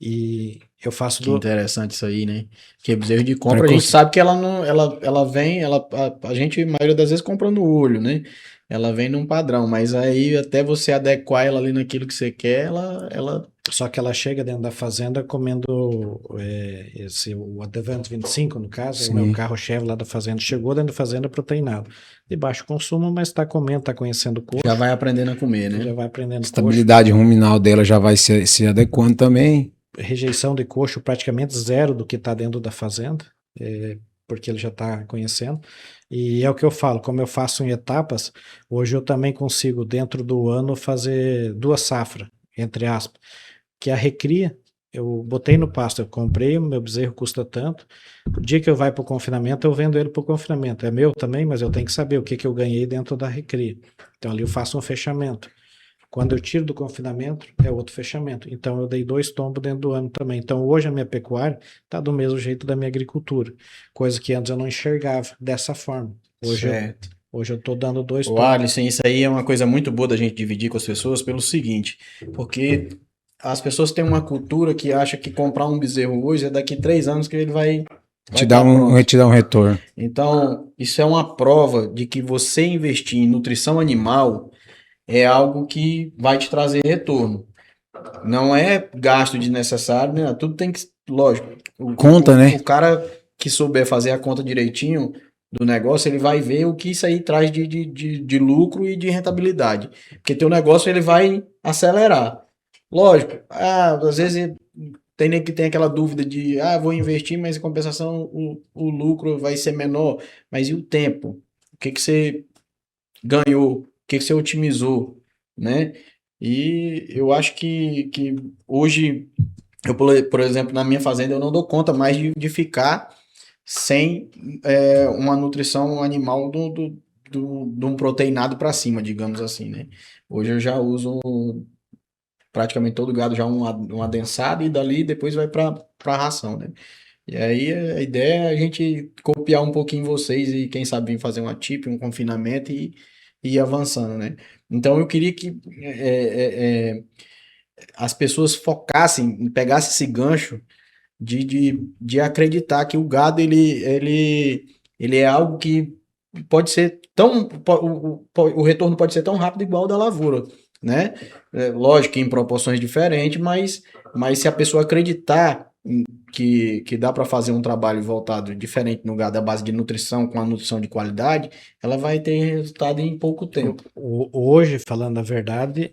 E eu faço Que interessante isso aí, né? Porque bezerro de compra, a gente sabe que ela não, ela vem, a gente, a maioria das vezes, compra no olho, né? Ela vem num padrão, mas aí até você adequar ela ali naquilo que você quer, ela... Só que ela chega dentro da fazenda comendo o Advent 25, no caso, o meu carro-chefe lá da fazenda, chegou dentro da fazenda proteinado. De baixo consumo, mas está comendo, está conhecendo o coxo. Já vai aprendendo a comer, né? Já vai aprendendo a estabilidade ruminal dela já vai se adequando também. Rejeição de coxo praticamente zero do que está dentro da fazenda, porque ele já está conhecendo. E é o que eu falo, como eu faço em etapas, hoje eu também consigo, dentro do ano, fazer 2 safras, entre aspas, que a recria, eu botei no pasto, eu comprei, o meu bezerro custa tanto, o dia que eu vai para o confinamento, eu vendo ele para o confinamento, é meu também, mas eu tenho que saber o que eu ganhei dentro da recria. Então ali eu faço um fechamento. Quando eu tiro do confinamento, é outro fechamento. Então, eu dei 2 tombos dentro do ano também. Então, hoje a minha pecuária está do mesmo jeito da minha agricultura. Coisa que antes eu não enxergava dessa forma. Hoje eu estou dando 2 tombos. Alisson, isso aí é uma coisa muito boa da gente dividir com as pessoas pelo seguinte, porque as pessoas têm uma cultura que acha que comprar um bezerro hoje é daqui 3 anos que ele vai te dar um retorno. Então, isso é uma prova de que você investir em nutrição animal é algo que vai te trazer retorno. Não é gasto desnecessário, né? Tudo tem que, lógico. Né? O cara que souber fazer a conta direitinho do negócio, ele vai ver o que isso aí traz de lucro e de rentabilidade. Porque teu negócio ele vai acelerar. Lógico, às vezes tem aquela dúvida de vou investir, mas em compensação o lucro vai ser menor. Mas e o tempo? O que você ganhou? O que você otimizou, né? E eu acho que hoje, por exemplo, na minha fazenda, eu não dou conta mais de ficar sem uma nutrição animal de um proteinado para cima, digamos assim, né? Hoje eu já uso praticamente todo gado já um adensado e dali depois vai para a ração, né? E aí a ideia é a gente copiar um pouquinho vocês e quem sabe vir fazer uma tip, um confinamento e ir avançando, né? Então eu queria que as pessoas focassem, pegassem esse gancho de acreditar que o gado ele é algo que pode ser tão o retorno pode ser tão rápido igual o da lavoura, né? Lógico que em proporções diferentes, mas se a pessoa acreditar que dá para fazer um trabalho voltado diferente no gado à base de nutrição com a nutrição de qualidade, ela vai ter resultado em pouco tempo. Hoje, falando a verdade,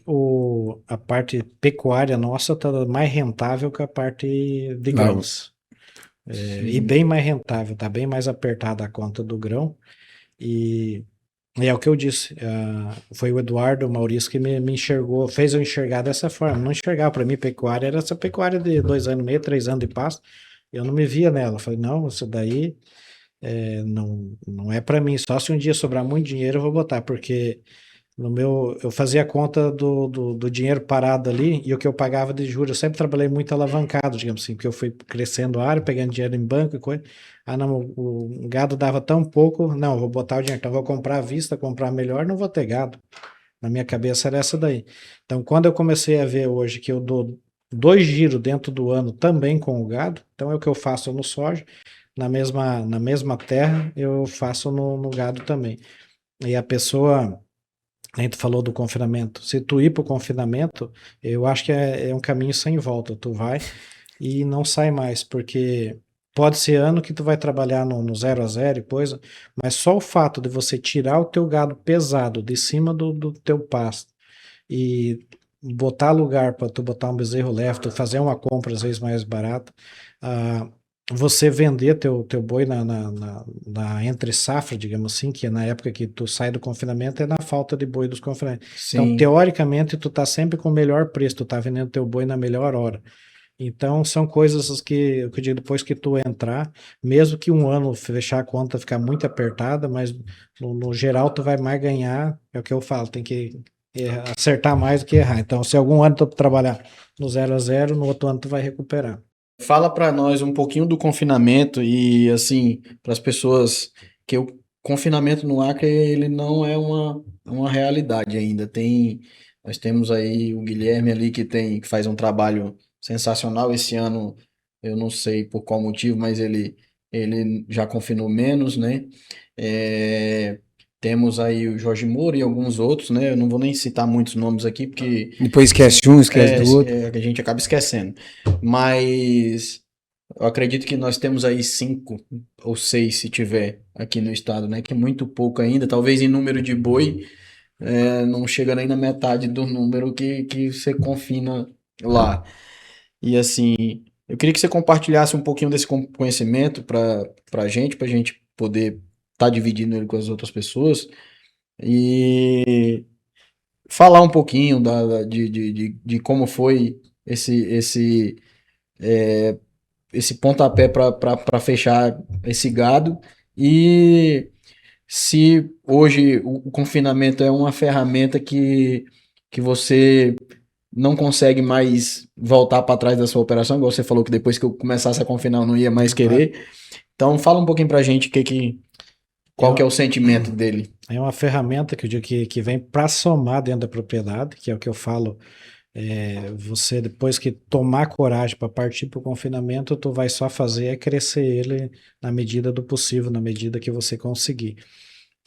a parte pecuária nossa está mais rentável que a parte de grãos. E bem mais rentável, está bem mais apertada a conta do grão. E é o que eu disse, foi o Eduardo Maurício que me enxergou, fez eu enxergar dessa forma. Não enxergava, para mim, pecuária era essa pecuária de 2 anos e meio, 3 anos de pasto. Eu não me via nela. Falei, não, isso daí não é para mim. Só se um dia sobrar muito dinheiro eu vou botar, porque eu fazia a conta do dinheiro parado ali e o que eu pagava de juros. Eu sempre trabalhei muito alavancado, digamos assim, porque eu fui crescendo a área, pegando dinheiro em banco e coisa. Ah, não, o gado dava tão pouco, não, eu vou botar o dinheiro, então eu vou comprar à vista, comprar melhor, não vou ter gado. Na minha cabeça era essa daí. Então, quando eu comecei a ver hoje que eu dou 2 giros dentro do ano também com o gado, então é o que eu faço no soja, na mesma terra, eu faço no gado também. E a pessoa. A gente falou do confinamento. Se tu ir para o confinamento, eu acho que é um caminho sem volta. Tu vai e não sai mais, porque pode ser ano que tu vai trabalhar no 0 a 0 e coisa, mas só o fato de você tirar o teu gado pesado de cima do teu pasto e botar lugar para tu botar um bezerro leve, tu fazer uma compra às vezes mais barata, ah, você vender teu boi na entre safra, digamos assim, que é na época que tu sai do confinamento, é na falta de boi dos confinamentos. Então, Sim. teoricamente, tu tá sempre com o melhor preço, tu tá vendendo teu boi na melhor hora. Então, são coisas que eu digo, depois que tu entrar, mesmo que um ano fechar a conta ficar muito apertada, mas no geral tu vai mais ganhar, é o que eu falo, tem que acertar mais do que errar. Então, se algum ano tu trabalhar no 0 a 0, no outro ano tu vai recuperar. Fala para nós um pouquinho do confinamento e assim, para as pessoas que o confinamento no Acre ele não é uma realidade ainda. Nós temos aí o Guilherme ali que faz um trabalho sensacional esse ano. Eu não sei por qual motivo, mas ele já confinou menos, né? É, temos aí o Jorge Moura e alguns outros, né? Eu não vou nem citar muitos nomes aqui porque Depois esquece um, esquece do outro. a gente acaba esquecendo. Mas eu acredito que nós temos aí 5 ou 6, se tiver, aqui no estado, né? Que é muito pouco ainda. Talvez em número de boi, não chega nem na metade do número que você confina lá. E assim, eu queria que você compartilhasse um pouquinho desse conhecimento para a gente poder estar dividindo ele com as outras pessoas e falar um pouquinho de como foi esse pontapé para fechar esse gado e se hoje o confinamento é uma ferramenta que você não consegue mais voltar para trás da sua operação, igual você falou que depois que eu começasse a confinar eu não ia mais querer. Então fala um pouquinho pra gente qual que é o sentimento dele. É uma ferramenta que eu digo que vem para somar dentro da propriedade, que é o que eu falo. Você depois que tomar coragem para partir para o confinamento, tu vai só fazer é crescer ele na medida do possível, na medida que você conseguir.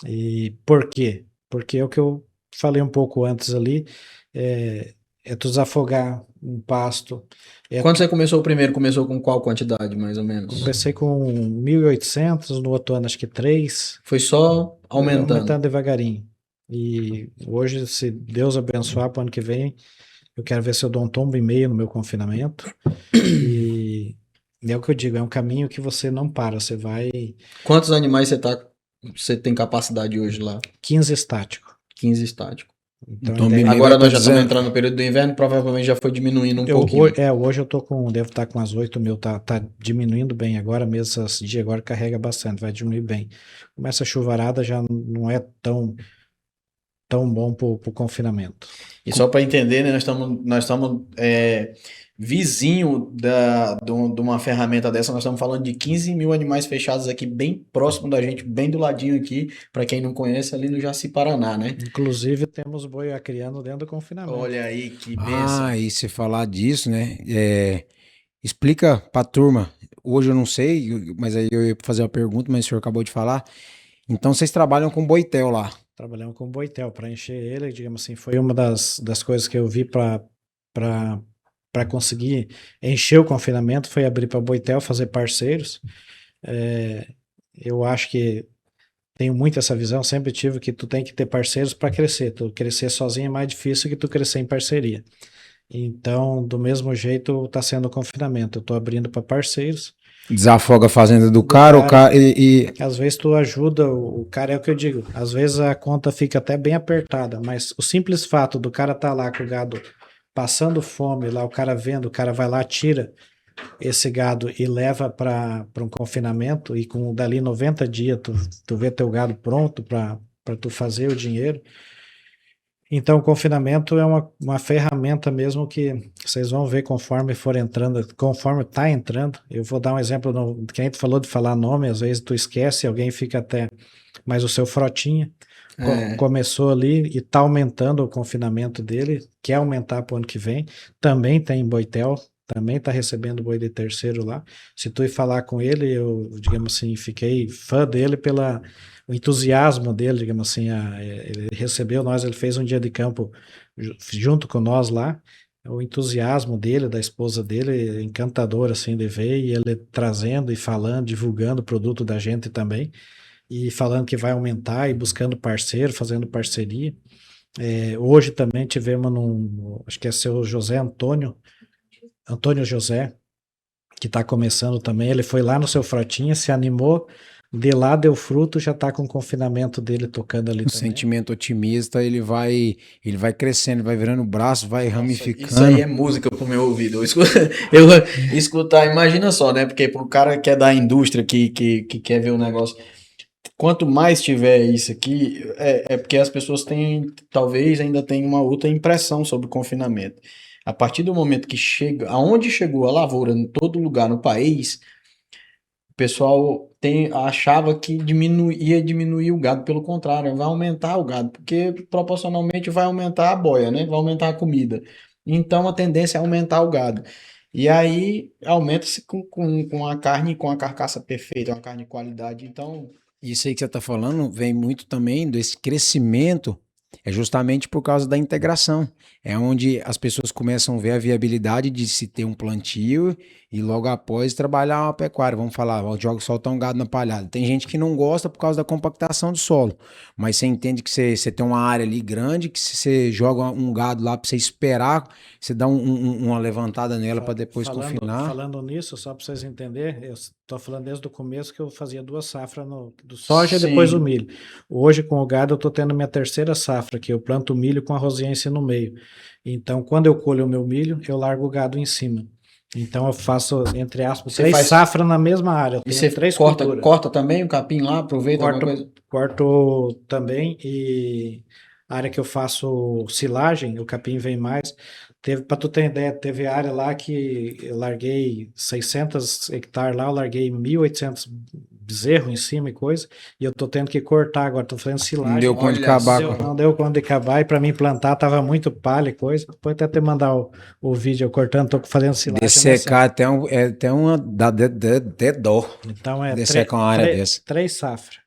E por quê? Porque é o que eu falei um pouco antes ali, tu desafogar um pasto. Quando você começou o primeiro, começou com qual quantidade, mais ou menos? Comecei com 1.800, no outro ano acho que 3, Foi só aumentando. devagarinho. E hoje, se Deus abençoar para o ano que vem, eu quero ver se eu dou um tombo e meio no meu confinamento. E é o que eu digo, é um caminho que você não para, você vai Quantos animais você tem capacidade hoje lá? 15 estático. 15 estático. Então, Então, Agora nós já estamos dizendo. entrando no período do inverno, provavelmente já foi diminuindo um pouquinho. hoje eu devo estar com as 8 mil, tá diminuindo bem agora mesmo, esse dia agora carrega bastante, vai diminuir bem. Começa a chuvarada, já não é tão tão bom para o confinamento. E só para entender, né, nós estamos vizinho de uma ferramenta dessa, nós estamos falando de 15 mil animais fechados aqui, bem próximo da gente, bem do ladinho aqui, para quem não conhece, ali no Jaci-Paraná, né? Inclusive, temos boi acriano dentro do confinamento. Olha aí, que benção. Ah, e se falar disso, né? Explica pra turma. Hoje eu não sei, mas aí eu ia fazer uma pergunta, mas o senhor acabou de falar. Então vocês trabalham com boitel lá. Trabalhamos com boitel para encher ele, digamos assim, foi uma das coisas que eu vi para conseguir encher o confinamento, foi abrir para boitel, fazer parceiros. Eu acho que tenho muito essa visão, sempre tive que tu tem que ter parceiros para crescer. Tu crescer sozinho é mais difícil que tu crescer em parceria. Então, do mesmo jeito, está sendo o confinamento. Eu estou abrindo para parceiros. Desafoga a fazenda do cara, Às vezes tu ajuda, o cara é o que eu digo, às vezes a conta fica até bem apertada, mas o simples fato do cara estar lá com o gado passando fome, lá o cara vendo, o cara vai lá, tira esse gado e leva para um confinamento e com dali 90 dias tu vê teu gado pronto para tu fazer o dinheiro. Então, o confinamento é uma ferramenta mesmo que vocês vão ver conforme for entrando, conforme está entrando. Eu vou dar um exemplo, que a gente falou de falar nome, às vezes tu esquece, alguém fica até... Mas o seu Frotinha começou ali e está aumentando o confinamento dele, quer aumentar para o ano que vem. Também tem Boitel, também está recebendo boi de terceiro lá. Se tu ir falar com ele, eu, digamos assim, fiquei fã dele pela... o entusiasmo dele, digamos assim, ele recebeu nós, ele fez um dia de campo junto com nós lá, o entusiasmo dele, da esposa dele, encantador assim de ver, e ele trazendo e falando, divulgando o produto da gente também, e falando que vai aumentar e buscando parceiro, fazendo parceria. Hoje também tivemos acho que é seu Antônio José, que está começando também, ele foi lá no seu Frotinha, se animou, de lá deu fruto, já tá com o confinamento dele tocando ali um também. sentimento otimista, ele vai crescendo, vai virando braço, vai ramificando. Isso aí é música pro meu ouvido. Escutar, imagina só, né? Porque pro cara que é da indústria, que quer ver o negócio, quanto mais tiver isso aqui, é porque as pessoas talvez ainda tenham uma outra impressão sobre o confinamento. A partir do momento que chega, aonde chegou a lavoura, em todo lugar no país, o pessoal achava que ia diminuir o gado, pelo contrário, vai aumentar o gado, porque proporcionalmente vai aumentar a boia, né? Vai aumentar a comida. Então a tendência é aumentar o gado. E aí aumenta-se com a carne, com a carcaça perfeita, uma carne de qualidade. Então, isso aí que você está falando vem muito também desse crescimento, é justamente por causa da integração. É onde as pessoas começam a ver a viabilidade de se ter um plantio e logo após trabalhar uma pecuária. Vamos falar, joga soltar um gado na palhada. Tem gente que não gosta por causa da compactação do solo, mas você entende que você tem uma área ali grande, que se você joga um gado lá para você esperar, você dá uma levantada nela para depois confinar. Falando nisso, só para vocês entenderem, eu estou falando desde o começo que eu fazia 2 safras do soja e depois o milho. Hoje com o gado eu estou tendo minha 3ª safra, que eu planto milho com a rosiense no meio. Então, quando eu colho o meu milho, eu largo o gado em cima. Então, eu faço, entre aspas, 3 safras na mesma área. E você corta também o capim lá, aproveita alguma coisa? Corto também, e a área que eu faço silagem, o capim vem mais. Para tu ter ideia, teve área lá que eu larguei 600 hectares lá, eu larguei 1.800 bezerro em cima e coisa, e eu tô tendo que cortar agora, tô fazendo silagem. Não deu conta de acabar. Não deu conta de acabar, e pra mim plantar tava muito palha e coisa. Depois até mandar o vídeo eu cortando, tô fazendo silagem. Dessecar até uma dá dó. Então dessecar uma área dessa. 3 safras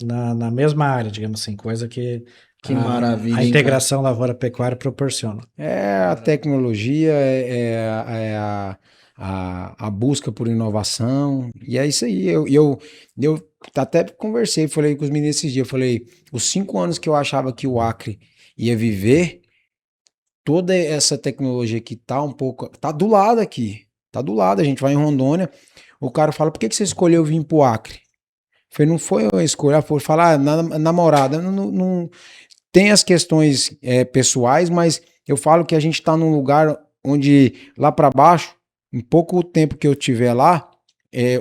na mesma área, digamos assim, coisa que maravilha. A integração lavoura-pecuária proporciona. É a tecnologia, a busca por inovação, e é isso aí. Eu até conversei, falei com os meninos esses dias, falei, os 5 anos que eu achava que o Acre ia viver, toda essa tecnologia que tá do lado aqui, tá do lado, a gente vai em Rondônia, o cara fala, por que você escolheu vir pro Acre? Eu falei, não foi eu escolher, foi falar, namorada, não tem as questões pessoais, mas eu falo que a gente tá num lugar onde lá para baixo, em pouco tempo que eu tiver lá,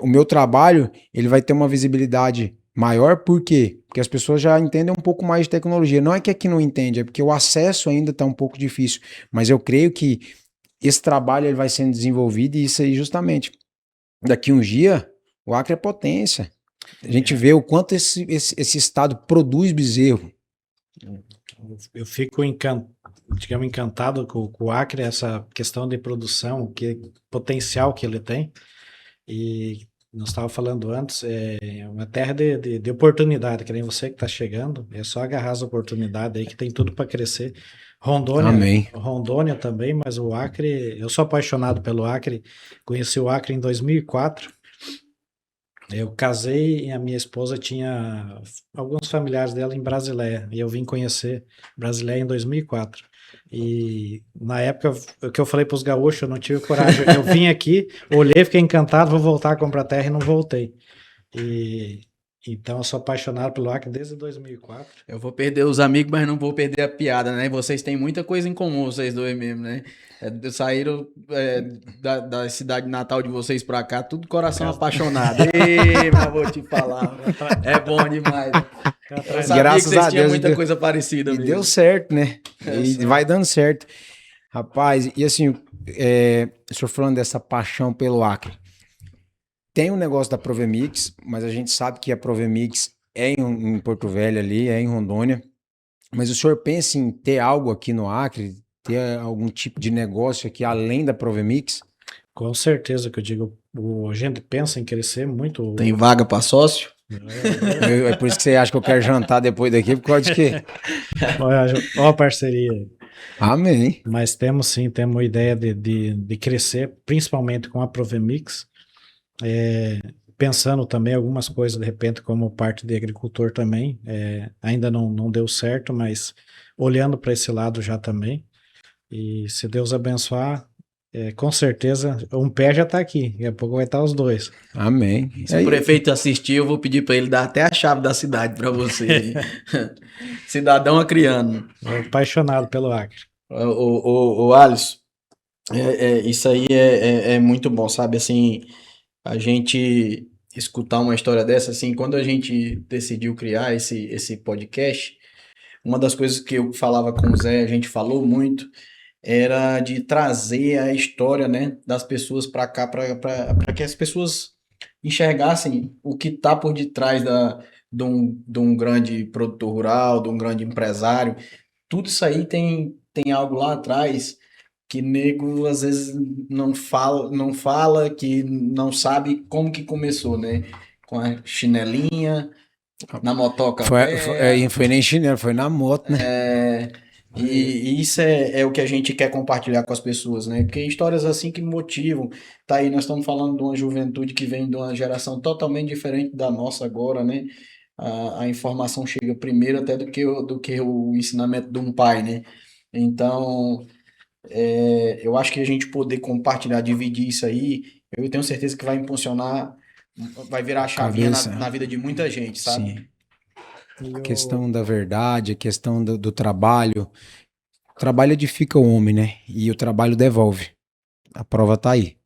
o meu trabalho, ele vai ter uma visibilidade maior, por quê? Porque as pessoas já entendem um pouco mais de tecnologia. Não é que aqui não entende, é porque o acesso ainda está um pouco difícil. Mas eu creio que esse trabalho ele vai sendo desenvolvido e isso aí justamente. Daqui uns dias, o Acre é potência. A gente vê o quanto esse estado produz bezerro. Eu fico digamos, encantado com o Acre, essa questão de produção, que potencial que ele tem. E nós estávamos falando antes, é uma terra de oportunidade, que nem você que está chegando, é só agarrar as oportunidades aí que tem tudo para crescer. Amém. Rondônia também, mas o Acre, eu sou apaixonado pelo Acre, conheci o Acre em 2004. Eu casei e a minha esposa tinha alguns familiares dela em Brasileia, e eu vim conhecer Brasileia em 2004. E na época, o que eu falei para os gaúchos, eu não tive coragem. Eu vim aqui, olhei, fiquei encantado, vou voltar a comprar terra e não voltei. E então eu sou apaixonado pelo Acre desde 2004. Eu vou perder os amigos, mas não vou perder a piada, né? Vocês têm muita coisa em comum, vocês dois mesmo, né? Saíram da cidade natal de vocês pra cá, tudo coração apaixonado. Ei, mas vou te falar, é bom demais. Eu sabia Graças que vocês a tinham Deus, muita deu- coisa parecida E mesmo. deu certo, né? E certo. vai dando certo. Rapaz, e assim, o senhor falando dessa paixão pelo Acre. Tem um negócio da Provemix, mas a gente sabe que a Provemix é em Porto Velho ali, é em Rondônia. Mas o senhor pensa em ter algo aqui no Acre, ter algum tipo de negócio aqui além da Provemix? Com certeza que eu digo, a gente pensa em crescer muito. Tem vaga pra sócio? É por isso que você acha que eu quero jantar depois daqui, por causa de quê? Ó a parceria. Amém. Mas temos sim, temos a ideia de crescer, principalmente com a Provemix. Pensando também algumas coisas, de repente, como parte de agricultor também. Ainda não deu certo, mas olhando para esse lado já também. E se Deus abençoar, com certeza, um pé já está aqui. Daqui a pouco vai estar os dois. Amém. Se o prefeito assistir, eu vou pedir para ele dar até a chave da cidade para você. Cidadão acriano. Apaixonado pelo Acre. O Alisson, isso aí é muito bom, sabe? Assim, a gente escutar uma história dessa, assim, quando a gente decidiu criar esse podcast, uma das coisas que eu falava com o Zé, a gente falou muito, era de trazer a história, né, das pessoas para cá, para que as pessoas enxergassem o que está por detrás de um grande produtor rural, de um grande empresário. Tudo isso aí tem algo lá atrás que nego às vezes não fala, que não sabe como que começou, né? Com a chinelinha, na motoca Foi nem chinelo, foi na moto, né? e isso é o que a gente quer compartilhar com as pessoas, né? Porque histórias assim que motivam. Tá aí, nós estamos falando de uma juventude que vem de uma geração totalmente diferente da nossa agora, né? A informação chega primeiro até do que o ensinamento de um pai, né? Então, eu acho que a gente poder compartilhar, dividir isso aí, eu tenho certeza que vai impulsionar, vai virar a chavinha na vida de muita gente, sabe? Sim. A questão da verdade, a questão do trabalho. O trabalho edifica o homem, né? E o trabalho devolve. A prova tá aí.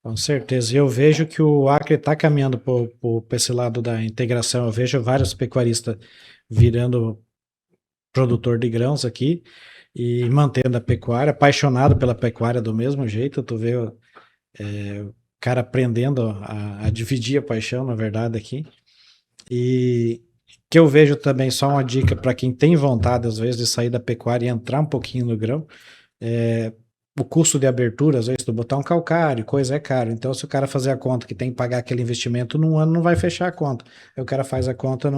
Com certeza. Eu vejo que o Acre está caminhando para esse lado da integração. Eu vejo vários pecuaristas virando produtor de grãos aqui e mantendo a pecuária, apaixonado pela pecuária do mesmo jeito. Tu vê o cara aprendendo a dividir a paixão, na verdade, aqui. E que eu vejo também, só uma dica para quem tem vontade, às vezes, de sair da pecuária e entrar um pouquinho no grão, o custo de abertura, às vezes, tu botar um calcário, coisa é caro. Então, se o cara fazer a conta que tem que pagar aquele investimento num ano, não vai fechar a conta. Aí o cara faz a conta,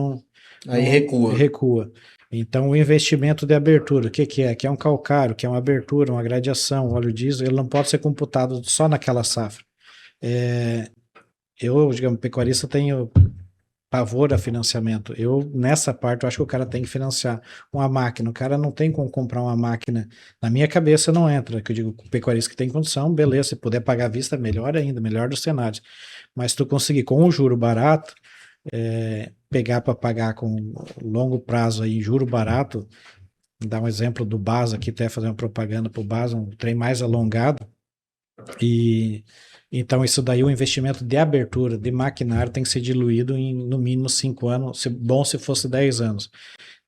Aí recua. Então, o investimento de abertura, o que é? Que é um calcário, que é uma abertura, uma gradiação, óleo diesel, ele não pode ser computado só naquela safra. Eu, digamos, pecuarista, tenho pavor a financiamento. Nessa parte, eu acho que o cara tem que financiar uma máquina. O cara não tem como comprar uma máquina. Na minha cabeça não entra, que eu digo, o pecuarista que tem condição, beleza, se puder pagar à vista, melhor ainda, melhor dos cenários. Mas se tu conseguir com um juro barato, pegar para pagar com longo prazo aí, juro barato, dar um exemplo do BAS aqui, até fazer uma propaganda para o BAS, um trem mais alongado, e Então, isso daí, o investimento de abertura de maquinário tem que ser diluído em no mínimo 5 anos, bom se fosse 10 anos.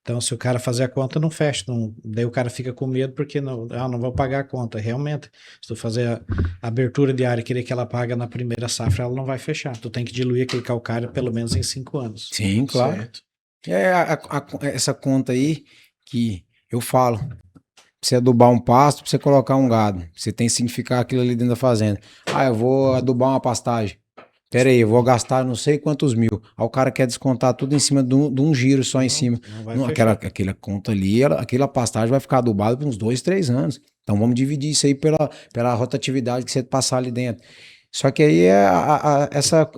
Então, se o cara fazer a conta, não fecha. Daí o cara fica com medo porque não vou pagar a conta. Realmente, se tu fazer a abertura de área e querer que ela pague na primeira safra, ela não vai fechar. Tu tem que diluir aquele calcário pelo menos em 5 anos. Sim, claro. Certo. Essa conta aí que eu falo, pra você adubar um pasto, pra você colocar um gado, você tem que significar aquilo ali dentro da fazenda. Eu vou adubar uma pastagem. Pera aí, eu vou gastar não sei quantos mil. Aí o cara quer descontar tudo em cima de um giro só em cima. Não vai Não, fechar. aquela conta ali, aquela pastagem vai ficar adubada por uns 2, 3 anos. Então vamos dividir isso aí pela rotatividade que você passar ali dentro. Só que aí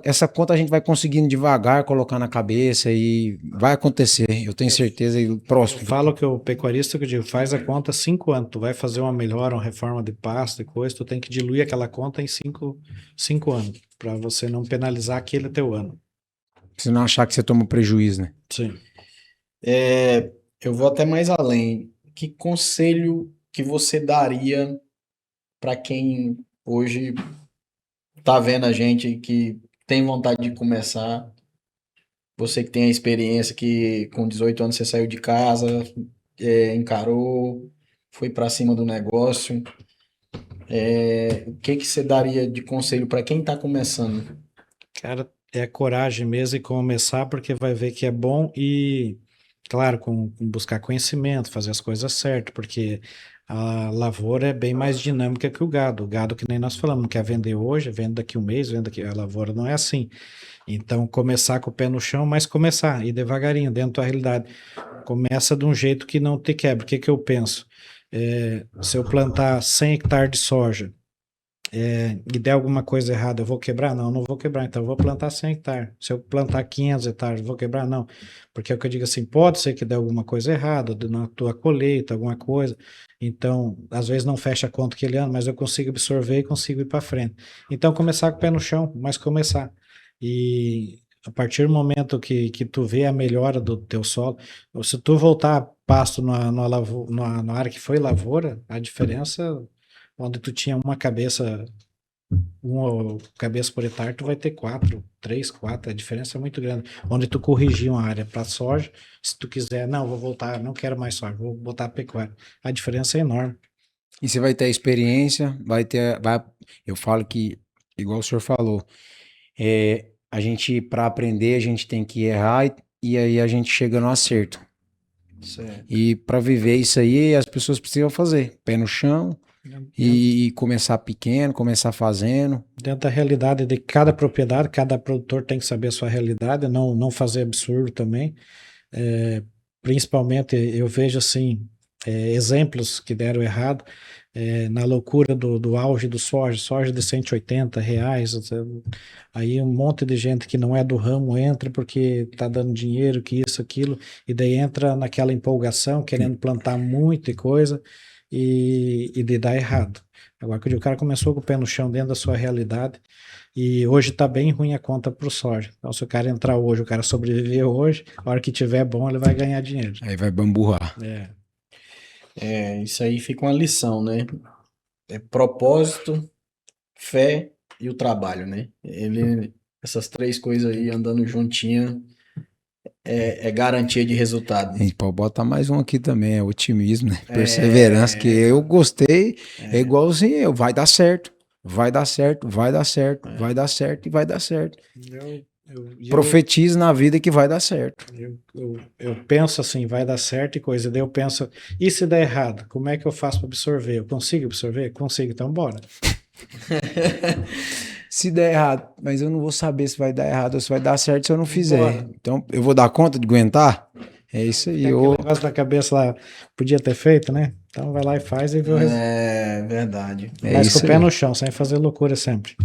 essa conta a gente vai conseguindo devagar colocar na cabeça e vai acontecer. Eu tenho certeza. E Eu próximo. falo que o pecuarista que eu digo, faz a conta 5 anos. Tu vai fazer uma melhora, uma reforma de pasto e coisa, tu tem que diluir aquela conta em 5 anos, para você não penalizar aquele teu ano. Se não achar que você toma prejuízo, né? Sim. Eu vou até mais além. Que conselho que você daria para quem hoje tá vendo a gente que tem vontade de começar? Você que tem a experiência que com 18 anos você saiu de casa, encarou, foi para cima do negócio. O que que você daria de conselho para quem tá começando? Cara, é coragem mesmo e começar porque vai ver que é bom e, claro, com buscar conhecimento, fazer as coisas certas, porque a lavoura é bem mais dinâmica que o gado. O gado, que nem nós falamos, não quer vender hoje, vende daqui um mês, vende daqui. A lavoura não é assim. Então, começar com o pé no chão, mas começar, ir devagarinho, dentro da realidade. Começa de um jeito que não te quebre. O que que eu penso? Se eu plantar 100 hectares de soja, e der alguma coisa errada, eu vou quebrar? Não, não vou quebrar. Então, eu vou plantar 100 hectares. Se eu plantar 500 hectares, eu vou quebrar? Não. Porque é o que eu digo assim, pode ser que dê alguma coisa errada na tua colheita, alguma coisa. Então, às vezes não fecha a conta aquele ano, mas eu consigo absorver e consigo ir para frente. Então, começar com o pé no chão, mas começar. E a partir do momento que tu vê a melhora do teu solo, ou se tu voltar a pasto na área que foi lavoura, a diferença, onde tu tinha uma cabeça por hectare, tu vai ter 4, 3, 4, a diferença é muito grande. Onde tu corrigia uma área para soja, se tu quiser, não, vou voltar, não quero mais soja, vou botar pecuária. A diferença é enorme. E você vai ter experiência, eu falo que, igual o senhor falou, a gente, para aprender, a gente tem que errar e aí a gente chega no acerto. Certo. E para viver isso aí, as pessoas precisam fazer pé no chão e começar pequeno, começar fazendo. Dentro da realidade de cada propriedade, cada produtor tem que saber a sua realidade, não fazer absurdo também. Principalmente, eu vejo assim, exemplos que deram errado, na loucura do auge do soja de R$ 180, aí um monte de gente que não é do ramo entra porque está dando dinheiro, que isso, aquilo, e daí entra naquela empolgação, querendo plantar muita coisa, e de dar errado. Agora que o cara começou com o pé no chão dentro da sua realidade, e hoje está bem ruim a conta para o soja. Então, se o cara entrar hoje, o cara sobreviver hoje, a hora que tiver bom, ele vai ganhar dinheiro. Aí vai bamburrar. Isso aí fica uma lição, né? Propósito, fé e o trabalho, né? Essas três coisas aí andando juntinha é garantia de resultado. A gente pode botar mais um aqui também, é otimismo, né? Perseverança, que eu gostei, é igualzinho vai dar certo, vai dar certo, vai dar certo, vai dar certo e vai dar certo. Profetize na vida que vai dar certo. Eu penso assim, vai dar certo e coisa, daí eu penso, e se der errado, como é que eu faço para absorver? Eu consigo absorver? Consigo, então bora. Se der errado, mas eu não vou saber se vai dar errado ou se vai dar certo se eu não fizer. Então, eu vou dar conta de aguentar? É isso aí. O negócio da cabeça lá, podia ter feito, né? Então vai lá e faz e vê o resultado. É verdade. Mas com o pé no chão, sem fazer loucura sempre.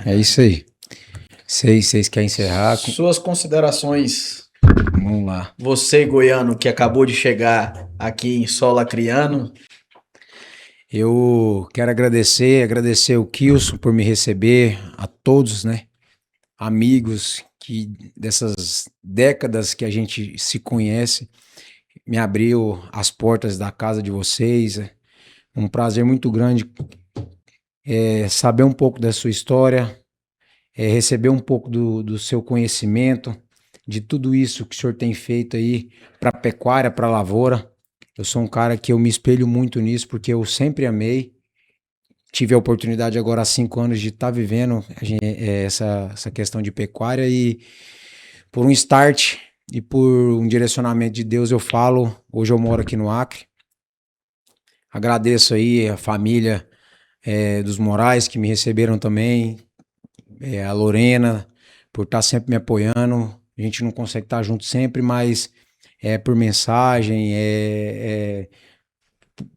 É isso aí. Vocês querem encerrar? Suas considerações. Vamos lá. Você, goiano, que acabou de chegar aqui em solo acriano. Eu quero agradecer o Kilson por me receber, a todos, né, amigos que dessas décadas que a gente se conhece, me abriu as portas da casa de vocês. É um prazer muito grande saber um pouco da sua história, receber um pouco do seu conhecimento, de tudo isso que o senhor tem feito aí para a pecuária, para a lavoura. Eu sou um cara que eu me espelho muito nisso, porque eu sempre amei. Tive a oportunidade agora há 5 anos de estar vivendo essa questão de pecuária e por um start e por um direcionamento de Deus eu falo, hoje eu moro aqui no Acre. Agradeço aí a família dos Moraes que me receberam também, a Lorena por estar sempre me apoiando. A gente não consegue estar junto sempre, mas por mensagem,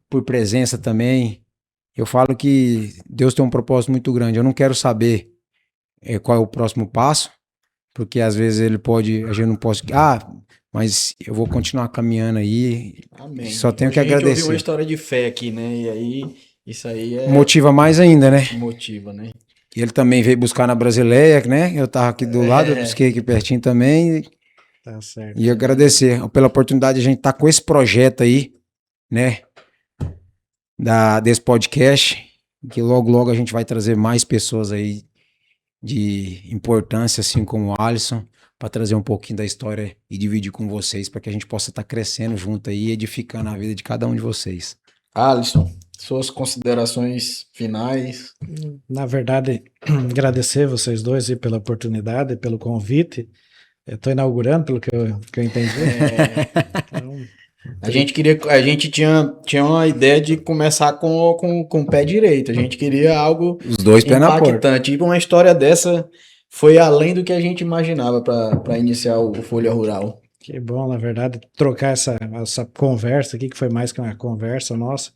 por presença também. Eu falo que Deus tem um propósito muito grande. Eu não quero saber qual é o próximo passo, porque às vezes a gente não pode, mas eu vou continuar caminhando aí. Amém. Só tenho Hoje que a gente ouviu uma agradecer. história de fé aqui, né? E aí, isso aí Motiva mais ainda, né? motiva, né? Ele também veio buscar na Brasileia, né? Eu tava aqui do lado, eu busquei aqui pertinho também. Tá certo. E agradecer pela oportunidade de a gente estar com esse projeto aí, né? Desse podcast, que logo a gente vai trazer mais pessoas aí de importância, assim como o Alisson, para trazer um pouquinho da história e dividir com vocês, para que a gente possa estar crescendo junto aí, edificando a vida de cada um de vocês. Alisson, suas considerações finais. Na verdade, agradecer vocês dois aí pela oportunidade, pelo convite. Eu estou inaugurando, pelo que eu entendi. Então, A gente tinha uma ideia de começar com o pé direito. A gente queria algo Os dois pés na porta. impactante. E uma história dessa foi além do que a gente imaginava para iniciar o Folha Rural. que bom, na verdade, trocar essa conversa aqui, que foi mais que uma conversa nossa,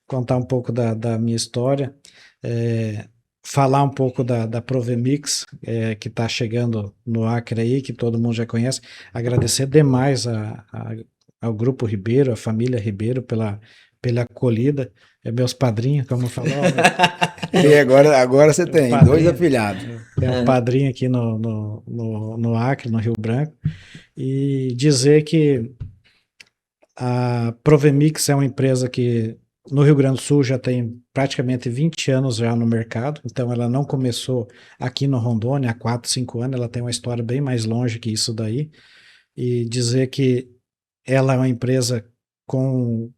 contar um pouco da minha história, falar um pouco da Provemix, que está chegando no Acre aí, que todo mundo já conhece. Agradecer demais ao Grupo Ribeiro, à família Ribeiro, pela acolhida. Meus padrinhos, como falou. E agora você tem padrinho. 2 afilhados. Tem um padrinho aqui no Acre, no Rio Branco. E dizer que a Provemix é uma empresa que no Rio Grande do Sul já tem praticamente 20 anos já no mercado, então ela não começou aqui no Rondônia há 4, 5 anos, ela tem uma história bem mais longe que isso daí, e dizer que ela é uma empresa com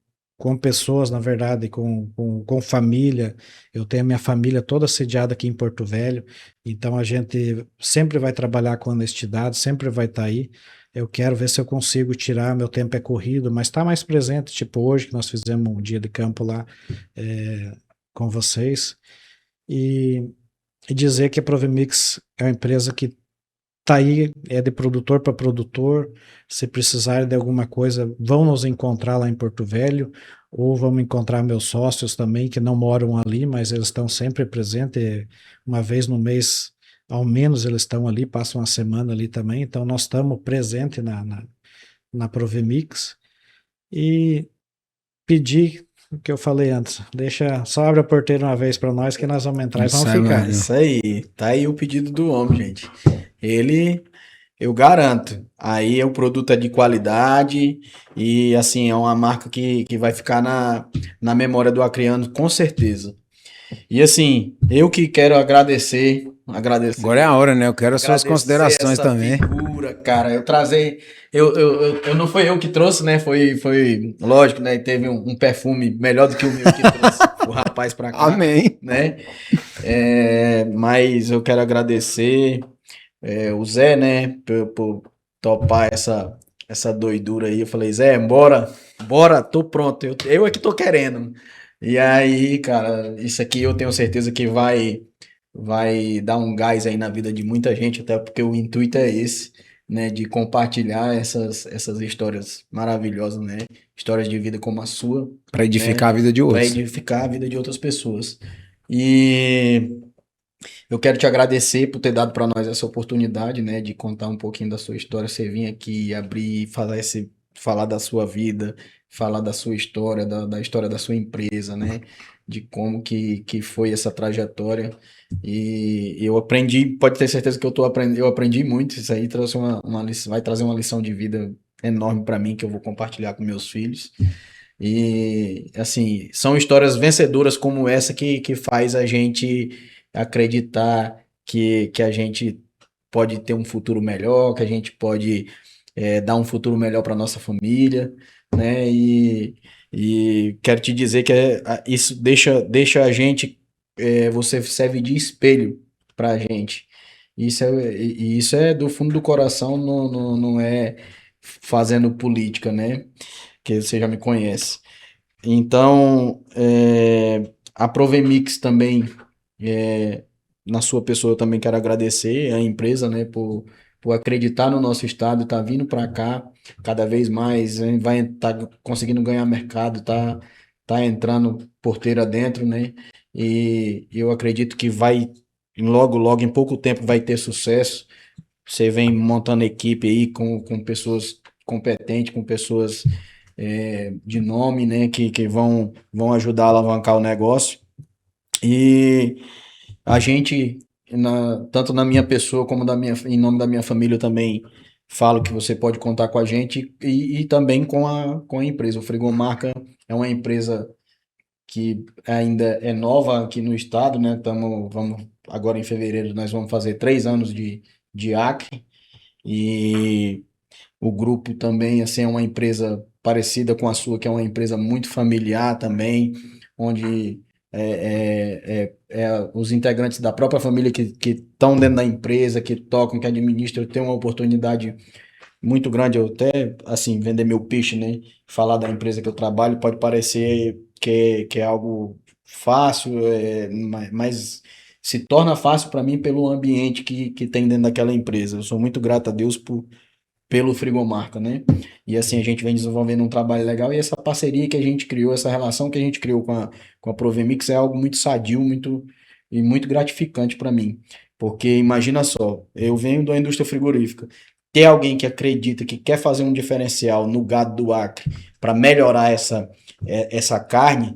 pessoas, na verdade, com família. Eu tenho a minha família toda sediada aqui em Porto Velho, então a gente sempre vai trabalhar com honestidade, sempre vai estar aí. Eu quero ver se eu consigo tirar, meu tempo é corrido, mas está mais presente, tipo hoje que nós fizemos um dia de campo lá com vocês. E dizer que a Provemix é uma empresa que tá aí, é de produtor para produtor. Se precisar de alguma coisa, vão nos encontrar lá em Porto Velho, ou vamos encontrar meus sócios também, que não moram ali, mas eles estão sempre presentes. Uma vez no mês, ao menos, eles estão ali, passam uma semana ali também. Então, nós estamos presentes na Provemix. E pedir o que eu falei antes, só abre a porteira uma vez para nós que nós vamos entrar e vamos ficar. Isso aí, tá aí o pedido do homem, gente. Eu garanto, aí o produto é de qualidade e assim, é uma marca que vai ficar na memória do acreano, com certeza. E assim, eu que quero agradecer. Agora é a hora, né? Eu quero as suas considerações essa também. figura, cara. Eu não foi eu que trouxe, né? Foi lógico, né? Teve um perfume melhor do que o meu que trouxe o rapaz pra cá. Amém. Né? Mas eu quero agradecer o Zé, né? Por topar essa doidura aí. Eu falei, Zé, bora, tô pronto. Eu é que tô querendo. E aí, cara, isso aqui eu tenho certeza que vai dar um gás aí na vida de muita gente, até porque o intuito é esse, né, de compartilhar essas histórias maravilhosas, né, histórias de vida como a sua, para edificar a vida de para outros. edificar a vida de outras pessoas. E eu quero te agradecer por ter dado para nós essa oportunidade, né, de contar um pouquinho da sua história, você vir aqui abrir, falar da sua vida, falar da sua história, da história da sua empresa, né? De como que foi essa trajetória. E eu aprendi, pode ter certeza que eu aprendi muito. Isso aí vai trazer uma lição de vida enorme para mim, que eu vou compartilhar com meus filhos. E, assim, são histórias vencedoras como essa que faz a gente acreditar que a gente pode ter um futuro melhor, que a gente pode dar um futuro melhor para nossa família, né? E quero te dizer que isso deixa a gente, você serve de espelho para a gente. Isso é do fundo do coração, não é fazendo política, né? Que você já me conhece. Então, a Provemix também, é, na sua pessoa, eu também quero agradecer a empresa, né, por acreditar no nosso estado, tá vindo para cá cada vez mais, hein, vai estar conseguindo ganhar mercado, tá entrando porteira dentro, né, e eu acredito que vai, logo, logo, em pouco tempo, vai ter sucesso. Você vem montando equipe aí com pessoas competentes, com pessoas de nome, né, que vão ajudar a alavancar o negócio. E a gente, tanto na minha pessoa como em nome da minha família, eu também falo que você pode contar com a gente e também com a empresa. O Frigomarca é uma empresa que ainda é nova aqui no estado, né? Agora em fevereiro nós vamos fazer 3 anos de Acre e o grupo também, assim, é uma empresa parecida com a sua, que é uma empresa muito familiar também, onde os integrantes da própria família que estão dentro da empresa, que tocam, que administram, têm uma oportunidade muito grande. Eu até, assim, vender meu peixe, né? Falar da empresa que eu trabalho pode parecer que é algo fácil, mas se torna fácil para mim pelo ambiente que tem dentro daquela empresa. Eu sou muito grato a Deus pelo Frigomarca, né? E assim a gente vem desenvolvendo um trabalho legal e essa parceria que a gente criou, essa relação que a gente criou com a Provemix é algo muito sadio, muito gratificante para mim. Porque imagina só, eu venho da indústria frigorífica, ter alguém que acredita que quer fazer um diferencial no gado do Acre para melhorar essa carne,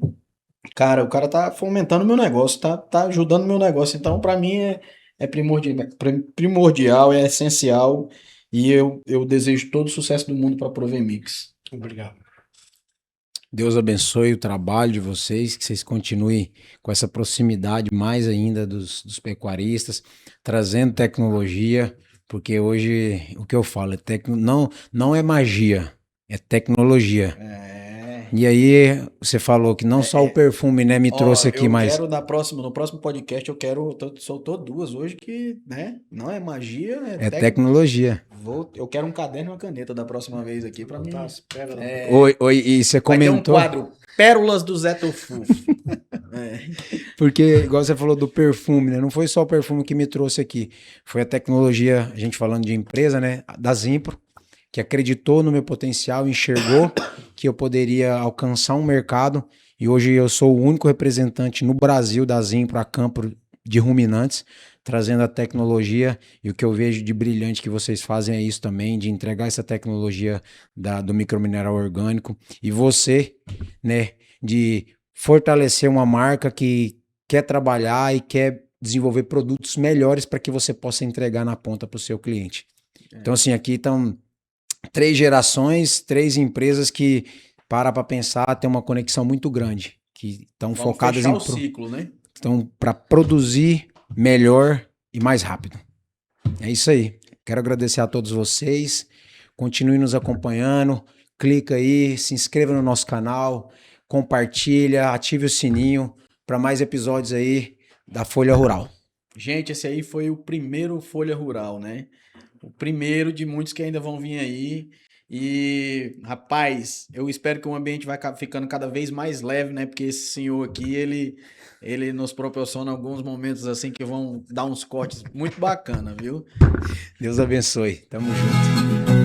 cara, o cara tá fomentando o meu negócio, tá ajudando o meu negócio. Então, para mim, é primordial, é essencial. E eu desejo todo o sucesso do mundo para a Provemix. Obrigado. Deus abençoe o trabalho de vocês, que vocês continuem com essa proximidade mais ainda dos pecuaristas, trazendo tecnologia, porque hoje o que eu falo não é magia, é tecnologia. E aí você falou que não só o perfume, né, me trouxe aqui, Eu mas quero no próximo podcast, soltou duas hoje que, né, não é magia, é tecnologia. Eu quero um caderno e uma caneta da próxima vez aqui para mim. Oi, e você Vai ter um comentou, quadro Pérolas do Zé Tofufo. porque igual você falou do perfume, né, não foi só o perfume que me trouxe aqui, foi a tecnologia, a gente falando de empresa, né, da Zimpro, que acreditou no meu potencial, enxergou que eu poderia alcançar um mercado e hoje eu sou o único representante no Brasil da Zimpro a campo de ruminantes, trazendo a tecnologia e o que eu vejo de brilhante que vocês fazem é isso também, de entregar essa tecnologia do micromineral orgânico e você, né, de fortalecer uma marca que quer trabalhar e quer desenvolver produtos melhores para que você possa entregar na ponta para o seu cliente. Então, assim, aqui estão 3 gerações, 3 empresas que, para pensar, tem uma conexão muito grande, que estão focadas fechar o ciclo, né? Estão para produzir melhor e mais rápido. É isso aí. Quero agradecer a todos vocês. Continue nos acompanhando. Clica aí, se inscreva no nosso canal, compartilha, ative o sininho para mais episódios aí da Folha Rural. Gente, esse aí foi o primeiro Folha Rural, né? O primeiro de muitos que ainda vão vir aí. E, rapaz, eu espero que o ambiente vai ficando cada vez mais leve, né? Porque esse senhor aqui, ele nos proporciona alguns momentos assim que vão dar uns cortes muito bacana, viu? Deus abençoe. Tamo junto.